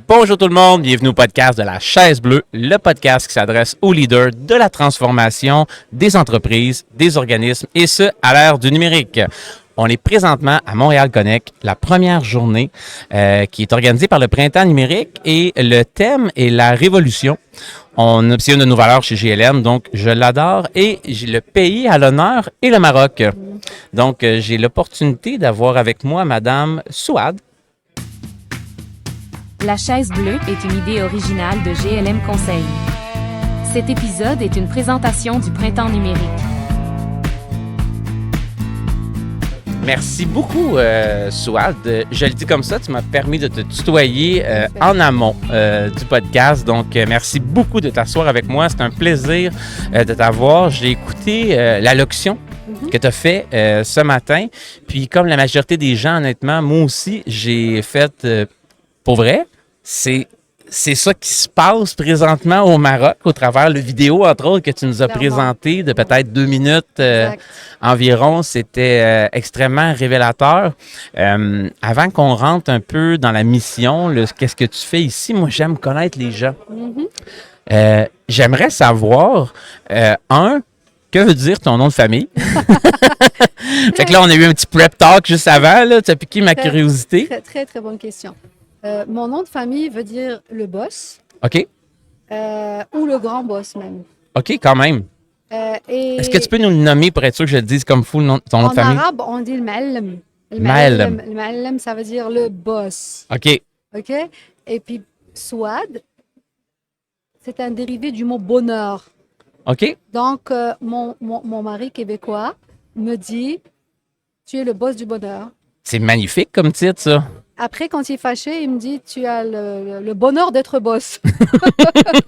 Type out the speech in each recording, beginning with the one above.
Bonjour tout le monde, bienvenue au podcast de la Chaise Bleue, le podcast qui s'adresse aux leaders de la transformation des entreprises, des organismes et ce, à l'ère du numérique. On est présentement à Montréal Connect, la première journée qui est organisée par le Printemps numérique et le thème est la révolution. C'est une de nos valeurs chez GLM, donc je l'adore et j'ai le pays à l'honneur et le Maroc. Donc j'ai l'opportunité d'avoir avec moi Madame Souad. La chaise bleue est une idée originale de GLM Conseil. Cet épisode est une présentation du Printemps numérique. Merci beaucoup, Souad. Je le dis comme ça, tu m'as permis de te tutoyer en amont du podcast. Donc, merci beaucoup de t'asseoir avec moi. C'est un plaisir de t'avoir. J'ai écouté l'allocution que tu as fait ce matin. Puis, comme la majorité des gens, honnêtement, moi aussi, j'ai fait, pour vrai, c'est ça qui se passe présentement au Maroc, au travers le vidéo, entre autres, que tu nous as présenté de peut-être 2 minutes environ. C'était extrêmement révélateur. Avant qu'on rentre un peu dans la mission, qu'est-ce que tu fais ici? Moi, j'aime connaître les gens. J'aimerais savoir, que veut dire ton nom de famille? Fait que là, on a eu un petit prep talk juste avant. Là, tu as piqué ma curiosité. Très bonne question. Mon nom de famille veut dire le boss. OK. Ou le grand boss même. OK, quand même. Est-ce que tu peux nous le nommer pour être sûr que je le dise comme fou, ton nom de famille? En arabe, on dit le ma'allem. Le ma'allem, ça veut dire le boss. OK. OK? Et puis, Souad, c'est un dérivé du mot bonheur. OK. Donc, mon mari québécois me dit, tu es le boss du bonheur. C'est magnifique comme titre, ça. Après, quand il est fâché, il me dit, tu as le bonheur d'être boss.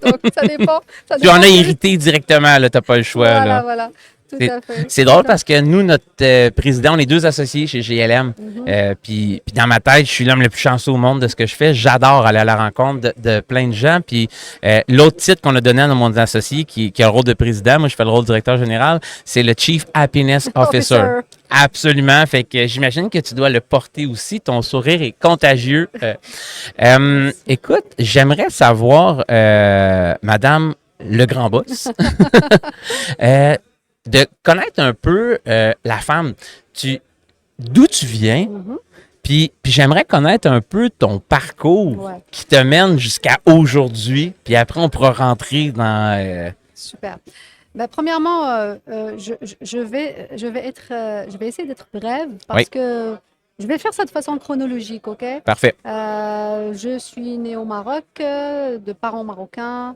Donc, ça dépend. Tu en as hérité directement, là, tu n'as pas le choix. Voilà. Tout à fait. C'est drôle parce que nous, notre président, on est 2 associés chez GLM. Puis dans ma tête, je suis l'homme le plus chanceux au monde de ce que je fais. J'adore aller à la rencontre de plein de gens. Puis l'autre titre qu'on a donné à mon associé, qui a le rôle de président, moi je fais le rôle de directeur général, c'est le Chief Happiness Officer. Absolument. Fait que j'imagine que tu dois le porter aussi. Ton sourire est contagieux. Écoute, j'aimerais savoir, Madame le grand boss, de connaître un peu la femme. D'où tu viens, puis j'aimerais connaître un peu ton parcours qui te mène jusqu'à aujourd'hui, puis après on pourra rentrer dans... Super. Ben, premièrement, je vais essayer d'être brève parce que je vais faire ça de façon chronologique, OK? Parfait. Je suis née au Maroc, de parents marocains,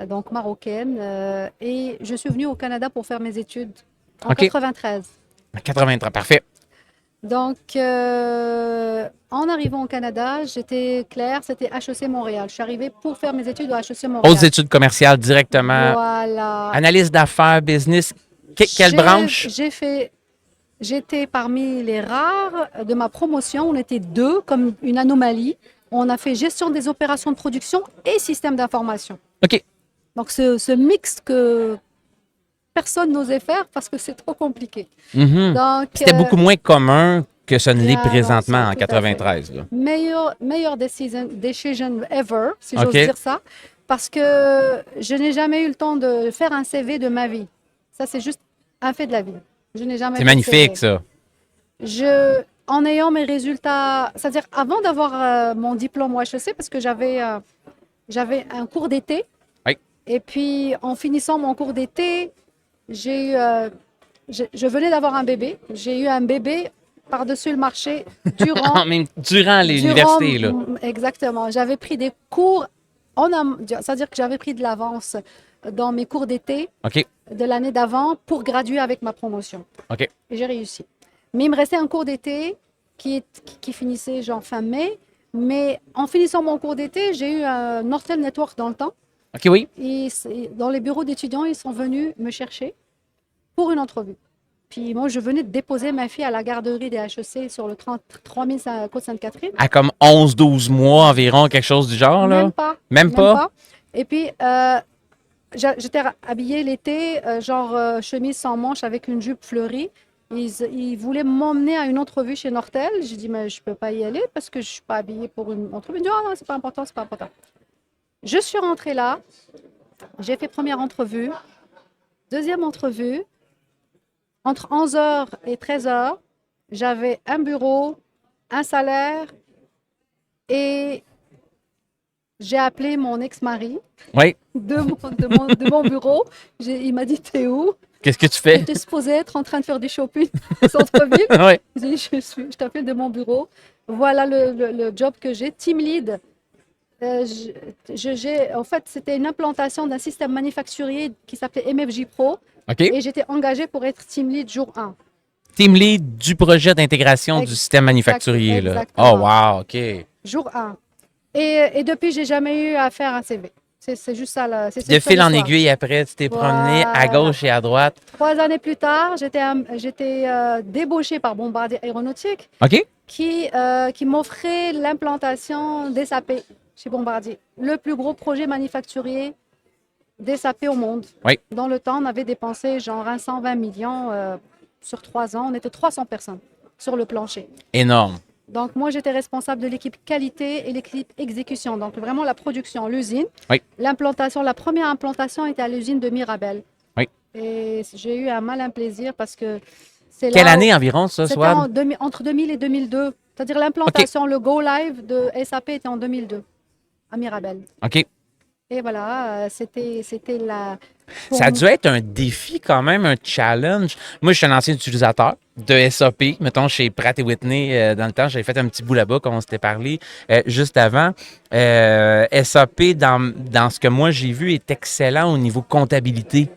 donc marocaine, et je suis venue au Canada pour faire mes études en 93. En 93, parfait. Donc, en arrivant au Canada, j'étais claire, c'était HEC Montréal. Je suis arrivée pour faire mes études au HEC Montréal. Autres études commerciales directement. Voilà. Analyse d'affaires, business. Quelle branche? J'étais parmi les rares de ma promotion. On était 2, comme une anomalie. On a fait gestion des opérations de production et système d'information. OK. Donc, ce mix que personne n'osait faire parce que c'est trop compliqué. Donc, c'était beaucoup moins commun que ce ne l'est présentement ça, en 93. Là. Meilleure decision ever, si j'ose dire ça, parce que je n'ai jamais eu le temps de faire un CV de ma vie. Ça, c'est juste un fait de la vie. Je n'ai jamais. C'est magnifique, ça. En ayant mes résultats, c'est-à-dire avant d'avoir mon diplôme au HEC, parce que j'avais un cours d'été. Oui. Et puis, en finissant mon cours d'été, je venais d'avoir un bébé. J'ai eu un bébé par-dessus le marché durant l'université. Là. Exactement. J'avais pris des cours, c'est-à-dire que j'avais pris de l'avance dans mes cours d'été de l'année d'avant pour graduer avec ma promotion. Et j'ai réussi. Mais il me restait un cours d'été qui finissait genre fin mai. Mais en finissant mon cours d'été, j'ai eu un Nortel Network dans le temps. OK, oui. Et dans les bureaux d'étudiants, ils sont venus me chercher pour une entrevue. Puis moi, je venais de déposer ma fille à la garderie des HEC sur le 33 000 Côte-Sainte-Catherine. À comme 11-12 mois environ, quelque chose du genre, là? Même pas. Et puis, j'étais habillée l'été, chemise sans manches avec une jupe fleurie. Ils voulaient m'emmener à une entrevue chez Nortel. J'ai dit, mais je ne peux pas y aller parce que je ne suis pas habillée pour une entrevue. Ils dit, ah non, c'est pas important, c'est pas important. Je suis rentrée là. J'ai fait première entrevue, deuxième entrevue. Entre 11h et 13h, j'avais un bureau, un salaire et j'ai appelé mon ex-mari de mon bureau. Il m'a dit, t'es où? Qu'est-ce que tu fais? J'étais supposée être en train de faire du shopping au centre-ville. Oui. J'ai dit, je t'appelle de mon bureau. Voilà le job que j'ai, team lead. En fait, c'était une implantation d'un système manufacturier qui s'appelait MFJ Pro. Okay. Et j'étais engagée pour être team lead jour 1. Team lead du projet d'intégration du système manufacturier. Là. Oh, wow, OK. Jour 1. Et depuis, j'ai jamais eu à faire un CV. C'est juste ça. Là. De fil en aiguille après, tu t'es promené à gauche et à droite. 3 années plus tard, j'étais débauchée par Bombardier Aéronautique qui m'offrait l'implantation des SAP chez Bombardier. Le plus gros projet manufacturier des SAP au monde. Oui. Dans le temps, on avait dépensé genre 120 millions sur 3 ans. On était 300 personnes sur le plancher. Énorme. Donc, moi, j'étais responsable de l'équipe qualité et l'équipe exécution. Donc, vraiment la production, l'usine. Oui. L'implantation, la première implantation était à l'usine de Mirabel. Oui. Et j'ai eu un malin plaisir parce que c'est là. Quelle année environ, ça, Swad? Entre 2000 et 2002. C'est-à-dire l'implantation, le go live de SAP était en 2002 à Mirabel. OK. Et voilà, c'était la... Ça a dû être un défi quand même, un challenge. Moi, je suis un ancien utilisateur de SAP. Mettons, chez Pratt & Whitney, dans le temps, j'avais fait un petit bout là-bas, comme on s'était parlé juste avant. SAP, dans ce que moi j'ai vu, est excellent au niveau comptabilité,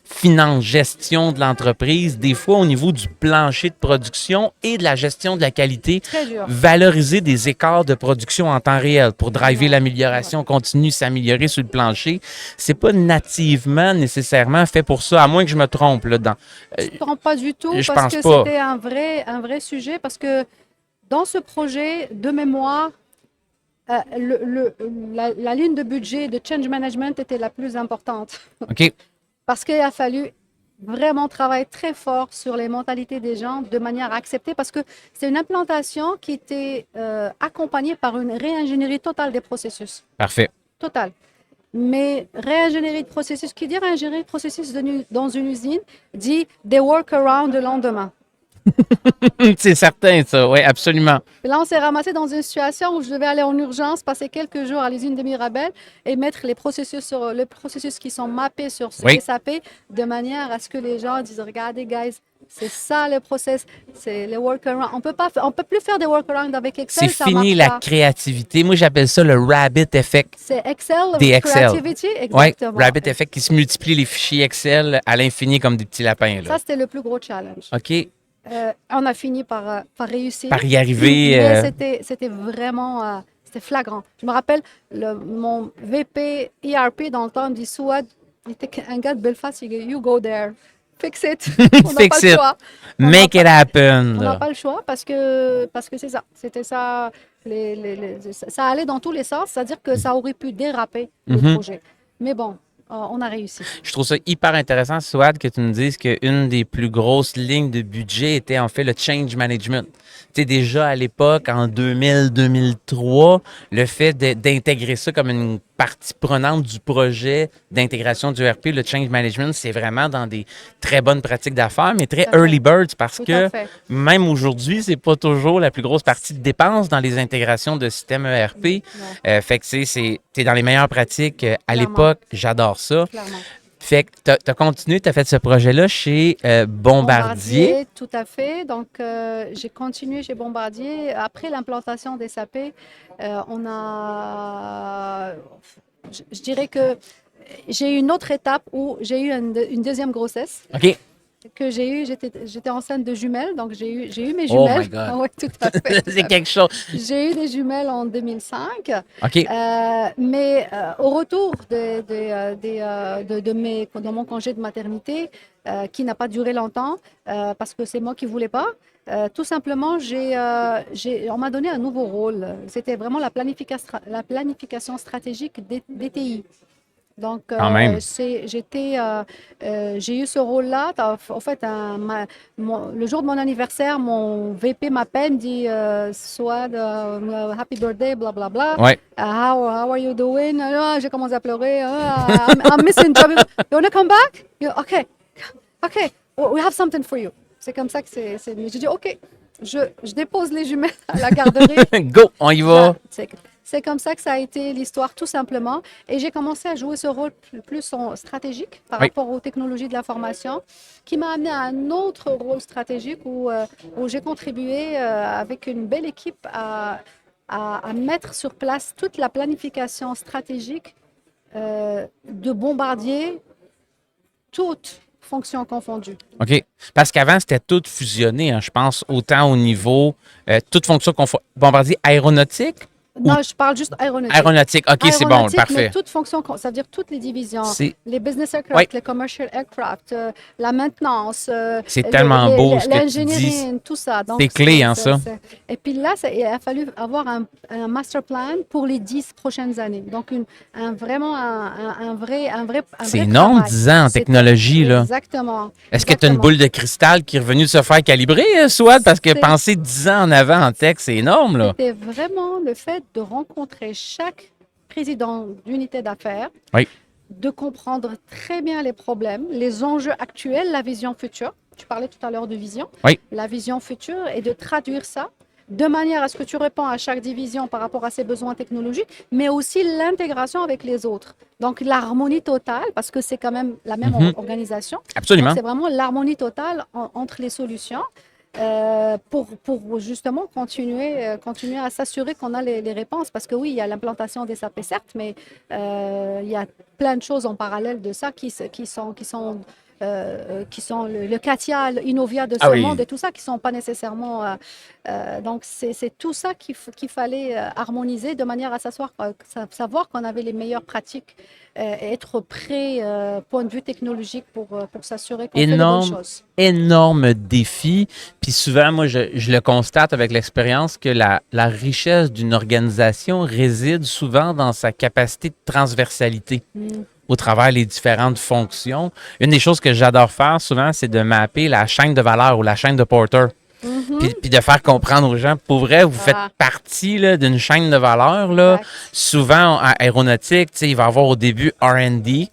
finance, gestion de l'entreprise, des fois au niveau du plancher de production et de la gestion de la qualité. Très dur. Valoriser des écarts de production en temps réel pour driver l'amélioration continue, s'améliorer sur le plancher. C'est pas nativement nécessairement fait pour ça, à moins que je me trompe là-dedans. Je ne me trompe pas du tout je parce pense que pas. c'était un vrai sujet parce que dans ce projet de mémoire, la ligne de budget de change management était la plus importante. OK. Parce qu'il a fallu vraiment travailler très fort sur les mentalités des gens de manière à accepter, parce que c'est une implantation qui était accompagnée par une réingénierie totale des processus. Parfait. Totale. Mais réingénierie de processus, qui dit réingénierie de processus dans une usine, dit des workarounds le lendemain. C'est certain, ça, oui, absolument. Et là, on s'est ramassé dans une situation où je devais aller en urgence, passer quelques jours à l'usine de Mirabel et mettre les processus qui sont mappés sur ce SAP de manière à ce que les gens disent, regardez, guys, c'est ça le process, c'est les workarounds. On peut plus faire des workarounds avec Excel. C'est fini la créativité. Moi, j'appelle ça le rabbit effect. C'est Excel, creativity, exactement. Oui, rabbit effect qui se multiplie les fichiers Excel à l'infini comme des petits lapins. Là. Ça, c'était le plus gros challenge. OK. On a fini par réussir. Par y arriver. C'était vraiment c'était flagrant. Je me rappelle, mon VP ERP dans le temps me dit, Souad, il était un gars de Belfast, il dit, you go there. Fix it. On n'a pas le choix. Make it happen. On n'a pas le choix parce que c'est ça. C'était ça. Ça allait dans tous les sens, c'est-à-dire que ça aurait pu déraper le projet. Mais bon, on a réussi. Je trouve ça hyper intéressant, Souad, que tu me dises qu'une des plus grosses lignes de budget était en fait le change management. Tu sais, déjà à l'époque, en 2000-2003, le fait d'intégrer ça comme une partie prenante du projet d'intégration du ERP, le change management, c'est vraiment dans des très bonnes pratiques d'affaires, mais très early birds parce que même aujourd'hui, c'est pas toujours la plus grosse partie de dépenses dans les intégrations de systèmes ERP. Fait que t'es dans les meilleures pratiques à l'époque. J'adore ça. Clairement. Fait que tu as continué, tu as fait ce projet-là chez Bombardier. Tout à fait. Donc, j'ai continué chez Bombardier. Après l'implantation des SAP, je dirais que j'ai eu une autre étape où j'ai eu une deuxième grossesse. OK. Que j'ai eu, j'étais enceinte de jumelles, donc j'ai eu mes jumelles. Oh my God. Ah ouais, tout à fait. C'est quelque chose. J'ai eu des jumelles en 2005. OK. Mais au retour de mon congé de maternité, qui n'a pas duré longtemps, parce que c'est moi qui ne voulais pas, tout simplement, on m'a donné un nouveau rôle. C'était vraiment la planification stratégique des TI. Donc, Quand même. j'ai eu ce rôle-là. En fait, le jour de mon anniversaire, mon VP m'appelle, dit Souad, happy birthday, bla bla bla. Ouais. How are you doing? Ah, j'ai commencé à pleurer. I'm missing job. You wanna come back? Okay, okay, we have something for you. C'est comme ça que j'ai dit OK. Je dépose les jumelles à la garderie. Go, on y va. C'est comme ça que ça a été l'histoire, tout simplement. Et j'ai commencé à jouer ce rôle plus stratégique par rapport aux technologies de l'information, qui m'a amené à un autre rôle stratégique où j'ai contribué avec une belle équipe à mettre sur place toute la planification stratégique de Bombardier, toutes fonctions confondues. OK. Parce qu'avant, c'était tout fusionné, hein, je pense, autant au niveau, toutes fonctions Bombardier aéronautique. Non, je parle juste aéronautique. Aéronautique, OK, c'est bon, parfait. Mais toutes fonctions, ça veut dire toutes les divisions, les business aircraft, les commercial aircraft, la maintenance, c'est tellement beau ce que tu dis. L'ingénierie, tout ça. C'est clé, hein, ça. Et puis là, il a fallu avoir un master plan pour les 10 prochaines années. Donc, vraiment un vrai c'est énorme, travail. 10 ans en technologie, là. Exactement. Est-ce que tu as une boule de cristal qui est revenue de se faire calibrer, Souad? Parce que penser 10 ans en avant en tech, c'est énorme, là. C'était vraiment le fait de rencontrer chaque président d'unité d'affaires, de comprendre très bien les problèmes, les enjeux actuels, la vision future. Tu parlais tout à l'heure de vision. La vision future et de traduire ça de manière à ce que tu réponds à chaque division par rapport à ses besoins technologiques, mais aussi l'intégration avec les autres. Donc, l'harmonie totale, parce que c'est quand même la même organisation. Absolument. C'est vraiment l'harmonie totale entre les solutions. Pour justement continuer à s'assurer qu'on a les réponses. Parce que oui, il y a l'implantation des SAP, certes, mais il y a plein de choses en parallèle de ça qui sont le Katia, l'Innovia de ce monde et tout ça, qui ne sont pas nécessairement... donc, c'est tout ça qu'il fallait harmoniser de manière à savoir qu'on avait les meilleures pratiques et être prêt, point de vue technologique, pour s'assurer qu'on fait les bonnes choses. Énorme défi. Puis souvent, moi, je le constate avec l'expérience que la richesse d'une organisation réside souvent dans sa capacité de transversalité. Au travers les différentes fonctions. Une des choses que j'adore faire souvent, c'est de mapper la chaîne de valeur ou la chaîne de porteur. Puis de faire comprendre aux gens, pour vrai, vous faites partie là, d'une chaîne de valeur. Là. Souvent, en aéronautique, il va y avoir au début R&D.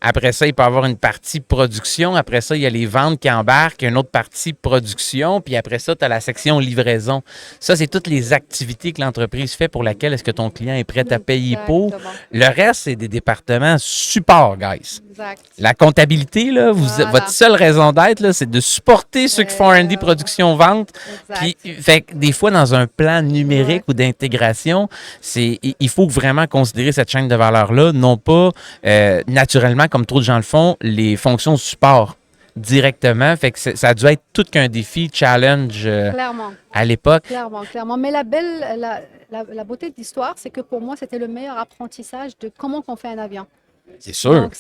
Après ça, il peut y avoir une partie production. Après ça, il y a les ventes qui embarquent, une autre partie production. Puis après ça, tu as la section livraison. Ça, c'est toutes les activités que l'entreprise fait pour laquelle est-ce que ton client est prêt à payer pour. Le reste, c'est des départements support, guys. Exact. La comptabilité, là, votre seule raison d'être, là, c'est de supporter ceux qui font R&D, production, vente. Puis, fait que des fois, dans un plan numérique ou d'intégration, il faut vraiment considérer cette chaîne de valeur-là, non pas naturellement, comme trop de gens le font, les fonctions support directement. Fait que ça a dû être tout qu'un défi, challenge à l'époque. Clairement. Mais la beauté de l'histoire, c'est que pour moi, c'était le meilleur apprentissage de comment on fait un avion. C'est sûr. Donc,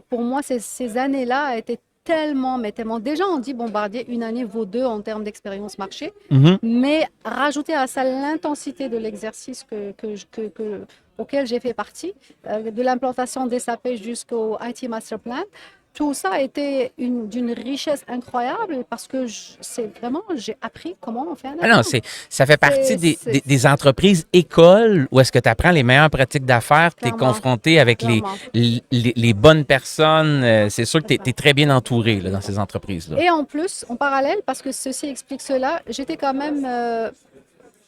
pour moi, ces années-là étaient tellement. Déjà, on dit Bombardier, une année vaut deux en termes d'expérience marché. Mais rajouter à ça l'intensité de l'exercice auquel j'ai fait partie, de l'implantation des SAP jusqu'au IT Master Plan, tout ça a été d'une richesse incroyable parce que j'ai appris comment on fait un avion. Ça fait partie des entreprises écoles où est-ce que tu apprends les meilleures pratiques d'affaires, tu es confronté avec les bonnes personnes. C'est sûr que tu es très bien entouré là, dans ces entreprises-là. Et en plus, en parallèle, parce que ceci explique cela, j'étais quand même...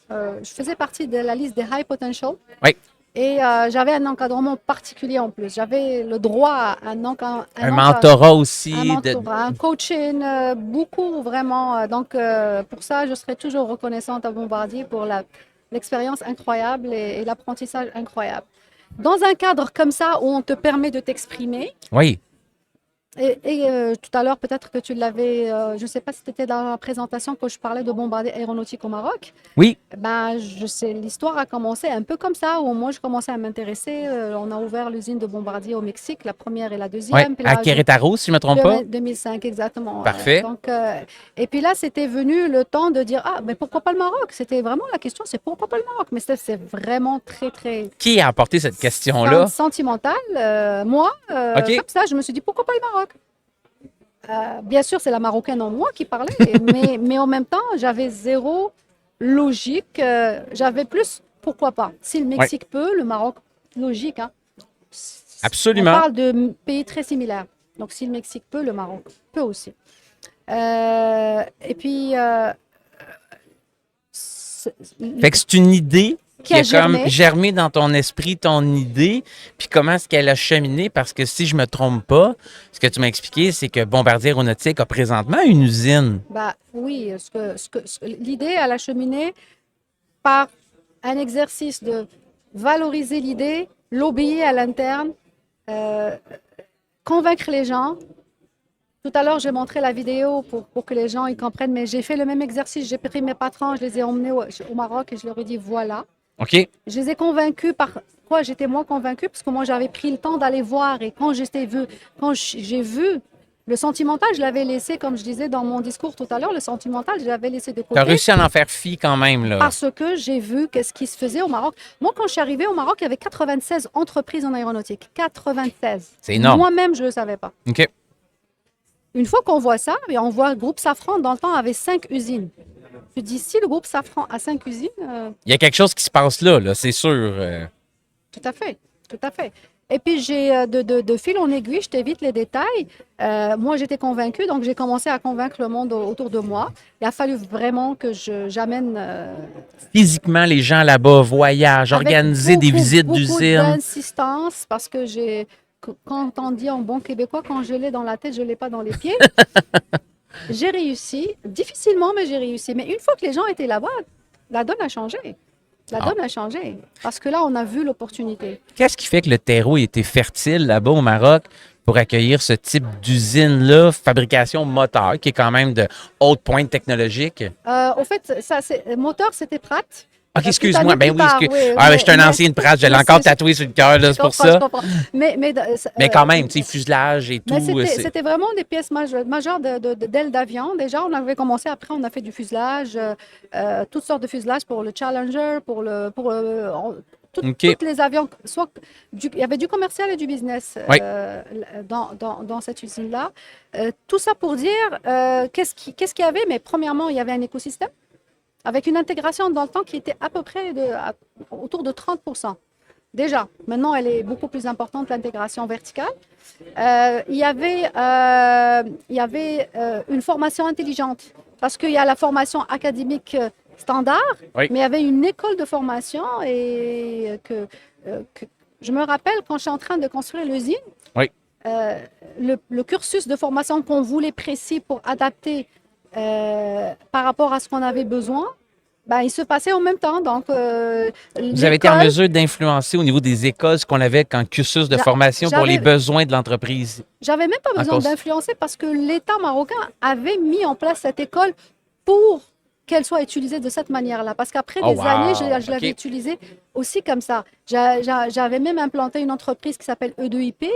je faisais partie de la liste des high potential. Oui. Et j'avais un encadrement particulier en plus. J'avais le droit à un mentorat aussi. Un coaching, beaucoup vraiment. Donc, pour ça, je serai toujours reconnaissante à Bombardier pour l'expérience incroyable et l'apprentissage incroyable. Dans un cadre comme ça, où on te permet de t'exprimer, Tout à l'heure, peut-être que tu l'avais, je ne sais pas si c'était dans la présentation que je parlais de bombardier aéronautique au Maroc. Oui, Ben, je sais, l'histoire a commencé un peu comme ça, où moi je commençais à m'intéresser. On a ouvert l'usine de bombardier au Mexique, la première et la ouais, deuxième. Puis à là, Querétaro, si je ne me trompe pas. 2005 exactement. Parfait. Et puis là, c'était venu le temps de dire, ah, mais pourquoi pas le Maroc? C'était vraiment la question, c'est pourquoi pas le Maroc? Mais c'est vraiment très, très Qui a apporté cette question-là? sentimental. Moi, OK. comme ça, je me suis dit, pourquoi pas le Maroc? Bien sûr, c'est la Marocaine en moi qui parlait, mais en même temps, j'avais zéro logique. J'avais plus, pourquoi pas? Si le Ouais, Mexique peut, le Maroc, logique, hein. On absolument. parle de pays très similaires. Donc, si le Mexique peut, le Maroc peut aussi. Et puis, Fait que c'est une idée qui qui a a comme germé. germé dans ton esprit, ton idée, puis comment est-ce qu'elle a cheminé? Parce que si je me trompe pas, ce que tu m'as expliqué, c'est que Bombardier Aéronautique a présentement une usine. Bah, oui, l'idée, elle a cheminé par un exercice de valoriser l'idée, lobbyer à l'interne, euh, convaincre les gens. Tout à l'heure, j'ai montré la vidéo pour que les gens y comprennent, mais j'ai fait le même exercice. J'ai pris mes patrons, je les ai emmenés au Maroc et je leur ai dit voilà. OK? Je les ai convaincus par quoi j'étais moins convaincue, parce que moi, j'avais pris le temps d'aller voir et quand j'ai vu le sentimental, je l'avais laissé, comme je disais dans mon discours tout à l'heure, le sentimental, je l'avais laissé de Tu as côté réussi à en faire fi quand même, là. parce que j'ai vu qu'est-ce qui se faisait au Maroc. Moi, quand je suis arrivée au Maroc, il y avait 96 entreprises en aéronautique. 96. C'est énorme. Moi-même, je ne le savais pas. OK? Une fois qu'on voit ça, et on voit le groupe Safran, dans le temps, avait 5 usines. Je dis, si le groupe Safran a 5 usines, Il y a quelque chose qui se passe là, c'est sûr. tout à fait, tout à fait. Et puis, de fil en aiguille, je t'évite les détails. Moi, j'étais convaincue, donc j'ai commencé à convaincre le monde autour de moi. Il a fallu vraiment que j'amène Physiquement, les gens là-bas voyagent, avec organiser des visites beaucoup d'usines. d'insistance, parce que quand on dit en bon québécois, quand je l'ai dans la tête, je ne l'ai pas dans les pieds. J'ai réussi, difficilement, mais j'ai réussi. Mais une fois que les gens étaient là-bas, la donne a changé. La Ah. donne a changé. Parce que là, on a vu l'opportunité. Qu'est-ce qui fait que le terreau était fertile là-bas au Maroc pour accueillir ce type d'usine-là, fabrication moteur, qui est quand même de haute pointe technologique? Au fait, moteur, c'était Pratt. OK, Plus excuse-moi. Ben plus oui, tard, oui, Ah, ben, je suis un ancien de Pratt, je l'ai encore tatoué sur le cœur, là, je c'est pour comprends, je ça. comprends. Mais quand même, tu sais, fuselage et tout. Mais c'était vraiment des pièces majeures d'ailes d'avion. Déjà, on avait commencé, après, on a fait du fuselage, toutes sortes de fuselages pour le Challenger, OK. toutes les avions. Il y avait du commercial et du business Oui. dans cette usine-là. Tout ça pour dire, qu'est-ce qu'il y avait? Mais premièrement, il y avait un écosystème avec une intégration dans le temps qui était à peu près autour de 30%. Déjà, maintenant, elle est beaucoup plus importante, l'intégration verticale. Il y avait une formation intelligente parce qu'il y a la formation académique standard, Oui. mais il y avait une école de formation je me rappelle quand je suis en train de construire l'usine, Oui. le cursus de formation qu'on voulait précis pour adapter par rapport à ce qu'on avait besoin, ben, il se passait en même temps. Donc, Vous avez été en mesure d'influencer au niveau des écoles ce qu'on avait comme cursus de formation pour les besoins de l'entreprise. J'avais même pas besoin d'influencer parce que l'État marocain avait mis en place cette école pour qu'elle soit utilisée de cette manière-là. Parce qu'après des années, je l'avais utilisée aussi comme ça. J'avais même implanté une entreprise qui s'appelle E2IP.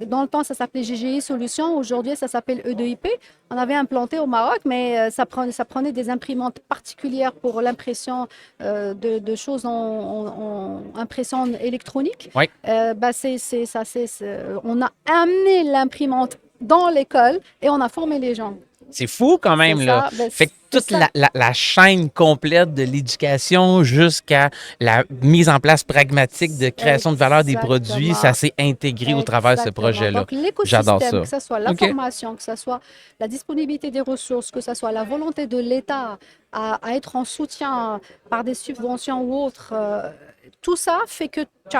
Dans le temps, ça s'appelait GGI Solutions. Aujourd'hui, ça s'appelle E2IP. On avait implanté au Maroc, mais ça prenait des imprimantes particulières pour l'impression de choses en impression électronique. Oui. On a amené l'imprimante dans l'école et on a formé les gens. C'est fou quand même, là. Fait que toute la chaîne complète de l'éducation jusqu'à la mise en place pragmatique de création de valeur des produits, ça s'est intégré au travers de ce projet-là. Donc, l'écosystème, que ce soit la formation, que ce soit la disponibilité des ressources, que ce soit la volonté de l'État à être en soutien par des subventions ou autres, tout ça fait que tu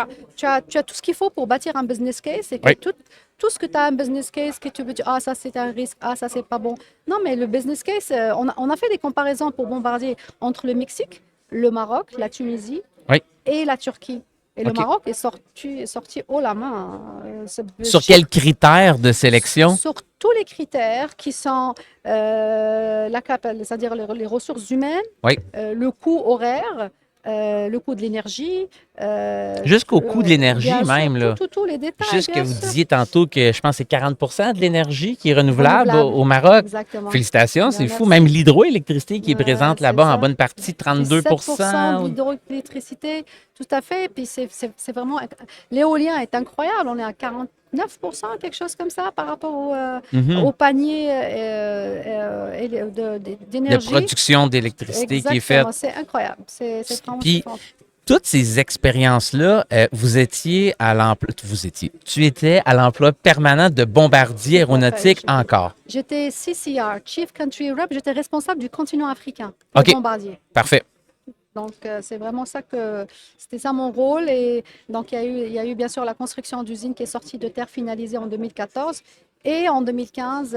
as tout ce qu'il faut pour bâtir un business case et que tout ce que tu as un business case, que tu veux dire, ah, ça c'est un risque, ah, ça c'est pas bon. Non, mais le business case, on a fait des comparaisons pour Bombardier entre le Mexique, le Maroc, la Tunisie et la Turquie. Et le OK. Maroc est sorti haut la main. Sur quels critères de sélection? Sur tous les critères qui sont c'est-à-dire les ressources humaines, Oui. le coût horaire, le coût de l'énergie. Jusqu'au coût de l'énergie bien sûr, même, là. tous les détails, Juste que bien vous sûr. disiez tantôt que je pense que c'est 40 de l'énergie qui est renouvelable Renouvelable. au Maroc. Exactement. Félicitations, c'est Bien, fou. merci. Même l'hydroélectricité qui est présente C'est là-bas en ça. bonne partie, C'est 32 7% de l'hydroélectricité, tout à fait. Et puis c'est vraiment. L'éolien est incroyable. On est à 49%, quelque chose comme ça, par rapport au panier de d'énergie. production d'électricité qui est faite. Exactement, c'est incroyable. C'est vraiment Puis, fantastique. toutes ces expériences-là, tu étais à l'emploi permanent de bombardier Tout à fait. aéronautique encore. J'étais CCR, Chief Country Rep. J'étais responsable du continent africain pour OK. Bombardier. Parfait. Donc, c'est vraiment ça c'était ça mon rôle. Et donc, il y a eu bien sûr la construction d'usine qui est sortie de terre finalisée en 2014. Et en 2015,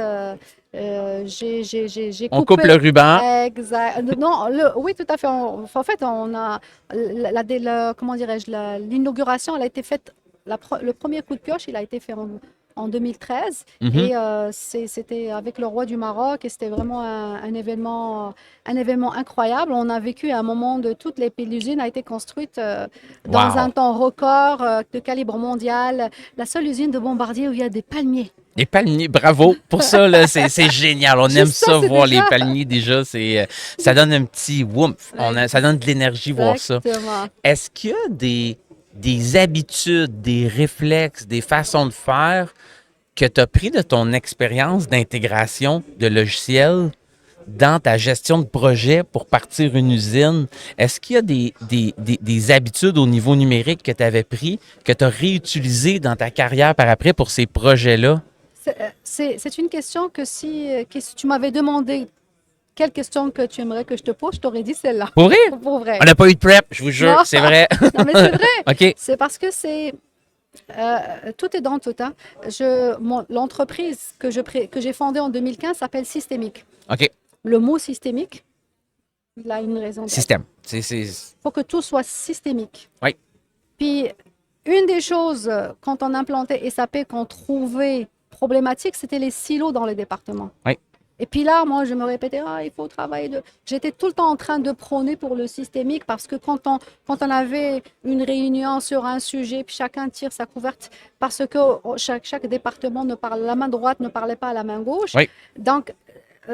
j'ai On coupé. coupe le ruban. Exact. Non, oui, tout à fait. En fait, on a comment dirais-je, l'inauguration, elle a été faite. Le premier coup de pioche, il a été fait en 2013. Mhm. Et c'était avec le roi du Maroc et c'était vraiment un événement incroyable. On a vécu un moment de l'usine a été construite dans Wow. un temps record de calibre mondial. La seule usine de Bombardier où il y a des palmiers. Les palmiers, bravo pour ça, là, c'est génial. On Juste aime ça, ça, c'est voir déjà- les palmiers déjà. Ça donne un petit woomph. Ça donne de l'énergie voir ça. Exactement. Est-ce qu'il y a des habitudes, des réflexes, des façons de faire que tu as pris de ton expérience d'intégration de logiciels dans ta gestion de projet pour partir une usine? Est-ce qu'il y a des habitudes au niveau numérique que tu avais pris, que tu as réutilisées dans ta carrière par après pour ces projets-là? C'est une question que si tu m'avais demandé quelle question que tu aimerais que je te pose, je t'aurais dit celle-là. Pour vrai? Pour vrai. On n'a pas eu de prep, je vous jure, Non. c'est vrai. Non, mais c'est vrai. OK. C'est parce que tout est dans tout. Hein. L'entreprise que j'ai fondée en 2015 s'appelle Systémique. OK. Le mot systémique, il a une raison d'être. Système. Il faut que tout soit systémique. Oui. Puis, une des choses, quand on implantait SAP, qu'on trouvait problématique, c'était les silos dans les départements. Oui. Et puis là, moi, je me répétais, il faut travailler. J'étais tout le temps en train de prôner pour le systémique parce que quand on avait une réunion sur un sujet, puis chacun tire sa couverte parce que chaque département la main droite ne parlait pas à la main gauche. Oui. Donc,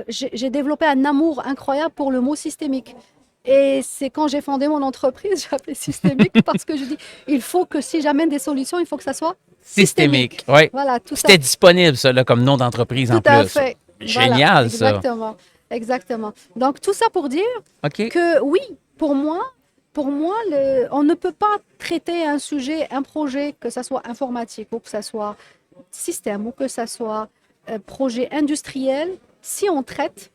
j'ai développé un amour incroyable pour le mot systémique. Et c'est quand j'ai fondé mon entreprise, j'ai appelé systémique parce que je dis, il faut que si j'amène des solutions, il faut que ça soit Systémique. Oui. Voilà, tout ça. C'était disponible, ça, là, comme nom d'entreprise en Tout à plus. fait. Génial, Voilà, ça. Exactement. Donc, tout ça pour dire OK. que oui, pour moi, on ne peut pas traiter un sujet, un projet, que ce soit informatique ou que ce soit système ou que ce soit projet industriel, si on traite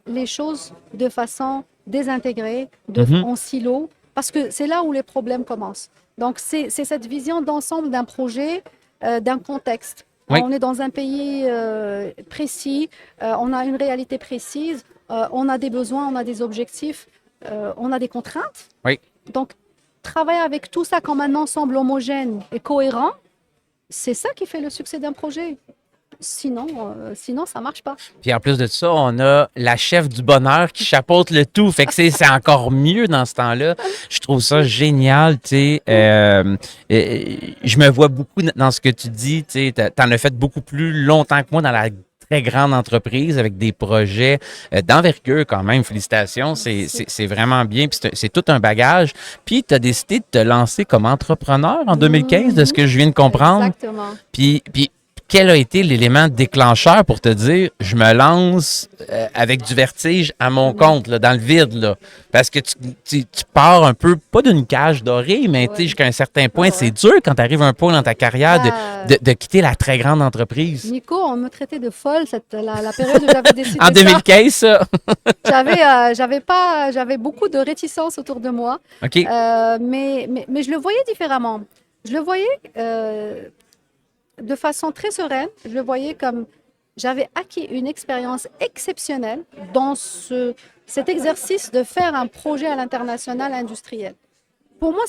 les choses de façon désintégrée, en silo, parce que c'est là où les problèmes commencent. Donc, c'est cette vision d'ensemble d'un projet, d'un contexte. Oui. On est dans un pays précis, on a une réalité précise, on a des besoins, on a des objectifs, on a des contraintes. Oui. Donc, travailler avec tout ça comme un ensemble homogène et cohérent, c'est ça qui fait le succès d'un projet. Sinon, ça ne marche pas. Puis en plus de ça, on a la chef du bonheur qui chapeaute le tout. Fait que c'est encore mieux dans ce temps-là. Je trouve ça génial, tu sais. Je me vois beaucoup dans ce que tu dis, tu sais. T'en as fait beaucoup plus longtemps que moi dans la très grande entreprise avec des projets d'envergure quand même. Félicitations, c'est vraiment bien. Puis c'est tout un bagage. Puis tu as décidé de te lancer comme entrepreneur en 2015, de ce que je viens de comprendre. Exactement. Puis quel a été l'élément déclencheur pour te dire je me lance avec du vertige à mon compte, là, dans le vide, là? Parce que tu pars un peu, pas d'une cage dorée, mais tu sais, jusqu'à un certain point, c'est dur quand tu arrives un peu dans ta carrière de quitter la très grande entreprise. Nico, on me traitait de folle la période où j'avais décidé En 2015, ça? J'avais beaucoup de réticence autour de moi, OK. mais je le voyais différemment. Je le voyais de façon très sereine. Je le voyais comme j'avais acquis une expérience exceptionnelle dans cet exercice de faire un projet à l'international industriel. Pour moi,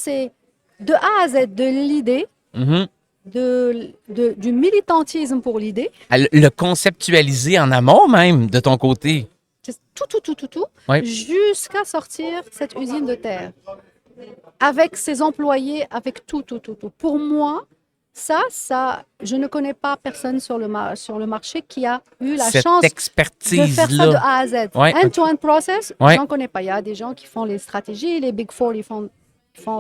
de A à Z, de l'idée, Mhm. du militantisme pour l'idée, Le conceptualiser en amont même de ton côté. c'est tout, Ouais. jusqu'à sortir cette usine de terre. Avec ses employés, avec tout. Pour moi, ça, je ne connais pas personne sur le marché qui a eu la Cette chance de faire ça de expertise-là. A à Z. Ouais. End-to-end process, Ouais. j'en connais pas. Il y a des gens qui font les stratégies, les Big Four, ils font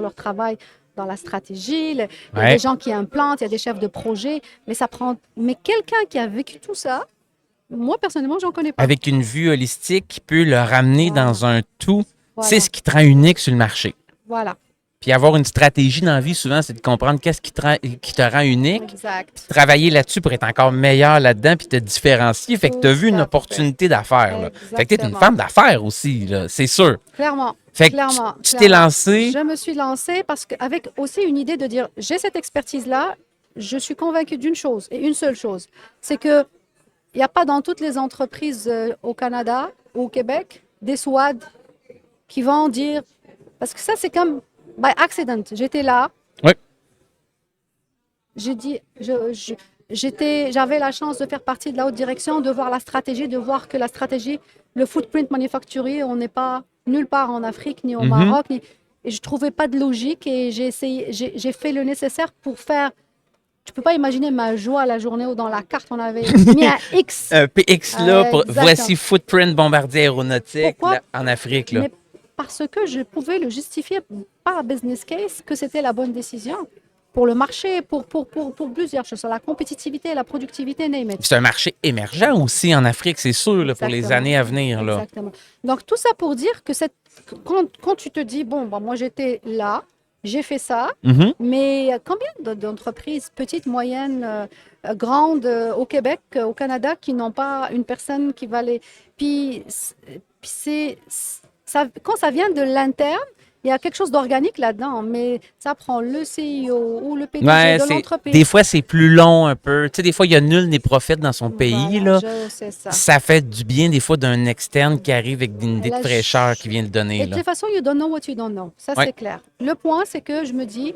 leur travail dans la stratégie. Il y a Ouais. des gens qui implantent, il y a des chefs de projet, mais ça prend. Mais quelqu'un qui a vécu tout ça, moi personnellement, j'en connais pas. Avec une vue holistique qui peut le ramener Voilà. dans un tout. Voilà. C'est ce qui te rend unique sur le marché. Voilà, Puis avoir une stratégie dans la vie, souvent, c'est de comprendre qu'est-ce qui te rend unique. exact. Travailler là-dessus pour être encore meilleur là-dedans puis te différencier. Fait que tu as vu Tout une à fait. opportunité d'affaires. Là. Fait que tu es une Exactement. femme d'affaires aussi, là, c'est sûr. Clairement. Fait que Clairement, tu t'es clairement. lancé. Je me suis lancée parce qu'avec aussi une idée de dire, j'ai cette expertise-là, je suis convaincue d'une chose, et une seule chose, c'est que il n'y a pas dans toutes les entreprises au Canada ou au Québec des SWAT qui vont dire, parce que ça c'est comme by accident, j'étais là, Oui. j'ai dit, j'avais la chance de faire partie de la haute direction, de voir la stratégie, de voir que la stratégie, le footprint manufacturier, on n'est pas nulle part en Afrique, ni au Mhm. Maroc, et je trouvais pas de logique et j'ai fait le nécessaire pour faire. Tu peux pas imaginer ma joie la journée où dans la carte on avait mis un X. Un PX là, pour, Exactement. voici Footprint Bombardier Aéronautique Pourquoi? là, en Afrique. Là. Mais parce que je pouvais le justifier par business case que c'était la bonne décision pour le marché, pour plusieurs choses, sur la compétitivité, la productivité, name it. C'est un marché émergent aussi en Afrique, c'est sûr, là, pour les Exactement. années à venir. Là. Exactement. Donc, tout ça pour dire que quand tu te dis, bon, moi j'étais là, j'ai fait ça, Mhm. mais combien d'entreprises, petites, moyennes, grandes, au Québec, au Canada, qui n'ont pas une personne qui va les. Puis, quand ça vient de l'interne, il y a quelque chose d'organique là-dedans, mais ça prend le CEO ou le PDG Ouais, de l'entreprise. des fois, c'est plus long un peu. Tu sais, des fois, il y a nul n'est prophète dans son pays. Voilà, Là. je sais ça. Ça fait du bien, des fois, d'un externe qui arrive avec une idée de Là, fraîcheur qui vient le donner. Et de Là. toute façon, you don't know what you don't know. Ça, Ouais. c'est clair. Le point, c'est que je me dis,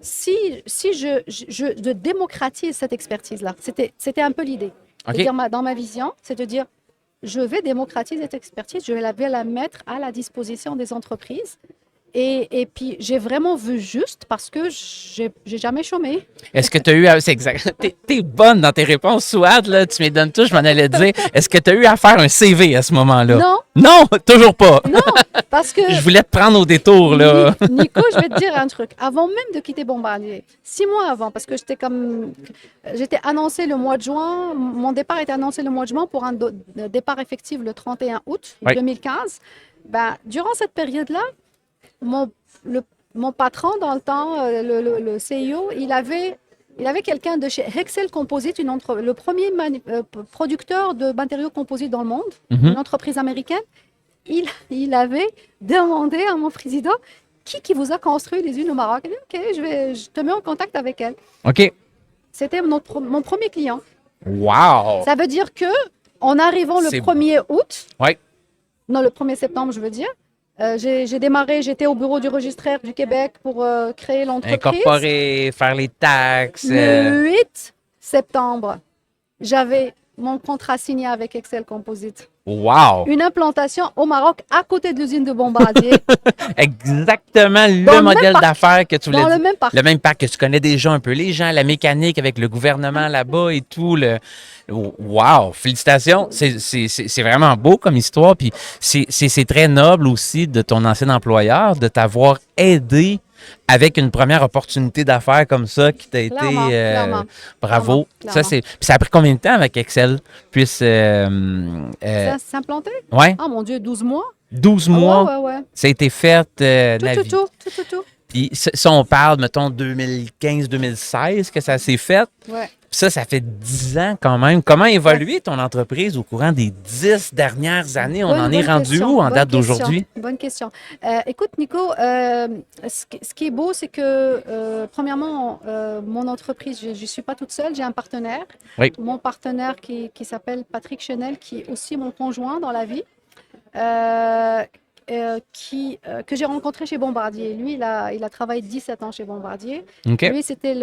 si je démocratise cette expertise-là, c'était un peu l'idée. OK. De dire, dans ma vision, c'est de dire, je vais démocratiser cette expertise, je vais la mettre à la disposition des entreprises. Et puis, j'ai vraiment vu juste parce que j'ai jamais chômé. Est-ce que tu as eu. C'est exact. T'es bonne dans tes réponses, Souad, là. Tu me donnes tout, je m'en allais te dire. Est-ce que tu as eu à faire un CV à ce moment-là? Non, Non, toujours pas. non, parce que Je voulais te prendre au détour, là. Nico, je vais te dire un truc. Avant même de quitter Bombardier, 6 mois avant, parce que j'étais annoncé le mois de juin, mon départ était annoncé le mois de juin pour un départ effectif le 31 août Oui. 2015. Ben, durant cette période-là, mon patron dans le temps, le CEO, il avait quelqu'un de chez Hexcel Composite, le premier producteur de matériaux composites dans le monde, Mhm. une entreprise américaine. Il avait demandé à mon président qui vous a construit les usines au Maroc. Il a dit, OK, je te mets en contact avec elle. OK. C'était mon premier client. Wow! Ça veut dire que en arrivant le C'est 1er août, Ouais. non, le 1er septembre, je veux dire, j'ai démarré, j'étais au bureau du registraire du Québec pour créer l'entreprise. Incorporer, faire les taxes. Le 8 septembre, j'avais mon contrat signé avec Excel Composite. Wow! Une implantation au Maroc à côté de l'usine de Bombardier, Exactement le Dans le modèle même parc. d'affaires que tu voulais dans le dire. même parc. Le même parc que tu connais déjà un peu les gens, la mécanique avec le gouvernement là-bas et tout. Wow! Félicitations! C'est vraiment beau comme histoire. Puis c'est très noble aussi de ton ancien employeur de t'avoir aidé avec une première opportunité d'affaires comme ça qui t'a été. Clairement, clairement. Bravo! Clairement. Puis ça a pris combien de temps avec Excel puisse. Ça s'implanter? Ouais, Ah mon Dieu, 12 mois? 12 Ah mois. ouais. Ça a été fait la vie. Tout. Puis ça, on parle, mettons, 2015-2016 que ça s'est fait. Ouais. Puis ça fait 10 ans quand même. Comment a évolué ton entreprise au courant des 10 dernières années? On en est rendu question, où en bonne date question, d'aujourd'hui? Bonne question. Écoute, Nico, ce qui est beau, c'est que, premièrement, mon entreprise, je ne suis pas toute seule, j'ai un partenaire. Oui. Mon partenaire qui s'appelle Patrick Chenel, qui est aussi mon conjoint dans la vie. que j'ai rencontré chez Bombardier. Lui, il a travaillé 17 ans chez Bombardier. OK. Lui, c'était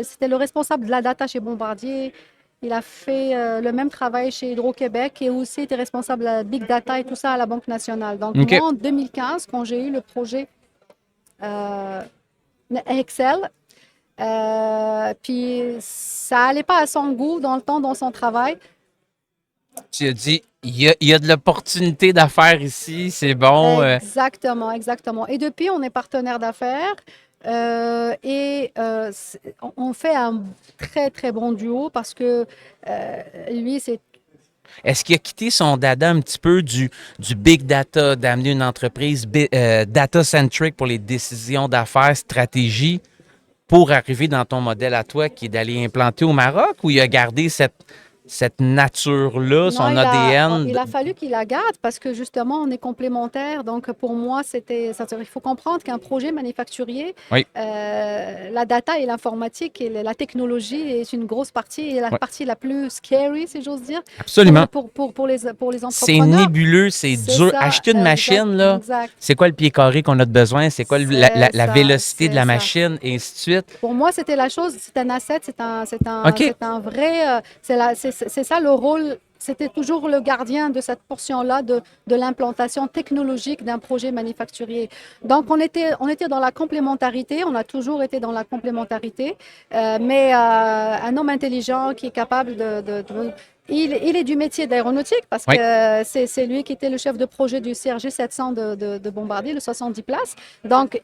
c'était le responsable de la data chez Bombardier. Il a fait le même travail chez Hydro-Québec et aussi était responsable de la Big Data et tout ça à la Banque nationale. Donc, OK. moi, en 2015, quand j'ai eu le projet Excel, puis ça allait pas à son goût dans le temps, dans son travail. Tu as dit, il y a de l'opportunité d'affaires ici, c'est bon. Exactement, exactement. Et depuis, on est partenaire d'affaires on fait un très, très bon duo parce que lui, c'est Est-ce qu'il a quitté son dada un petit peu du big data, d'amener une entreprise data-centric pour les décisions d'affaires, stratégie, pour arriver dans ton modèle à toi qui est d'aller implanter au Maroc, ou il a gardé cette nature-là, son Non, ADN? il a fallu qu'il la garde parce que justement, on est complémentaires. Donc, pour moi, il faut comprendre qu'un projet manufacturier, Oui. la data et l'informatique et la technologie est une grosse partie et la partie la plus scary, si j'ose dire, Absolument. pour les C'est entrepreneurs. nébuleux, c'est dur. ça, Acheter une machine, là, exact. c'est quoi le pied carré qu'on a de besoin? C'est quoi la ça, vélocité de la c'est ça. machine, et ainsi de suite? Pour moi, c'était la chose, c'est un asset, c'est OK. un vrai, c'est ça le rôle. C'était toujours le gardien de cette portion-là de l'implantation technologique d'un projet manufacturier. Donc, on était dans la complémentarité, on a toujours été dans la complémentarité, mais un homme intelligent qui est capable il est du métier d'aéronautique parce Oui. que c'est lui qui était le chef de projet du CRJ 700 de Bombardier, le 70 places. Donc,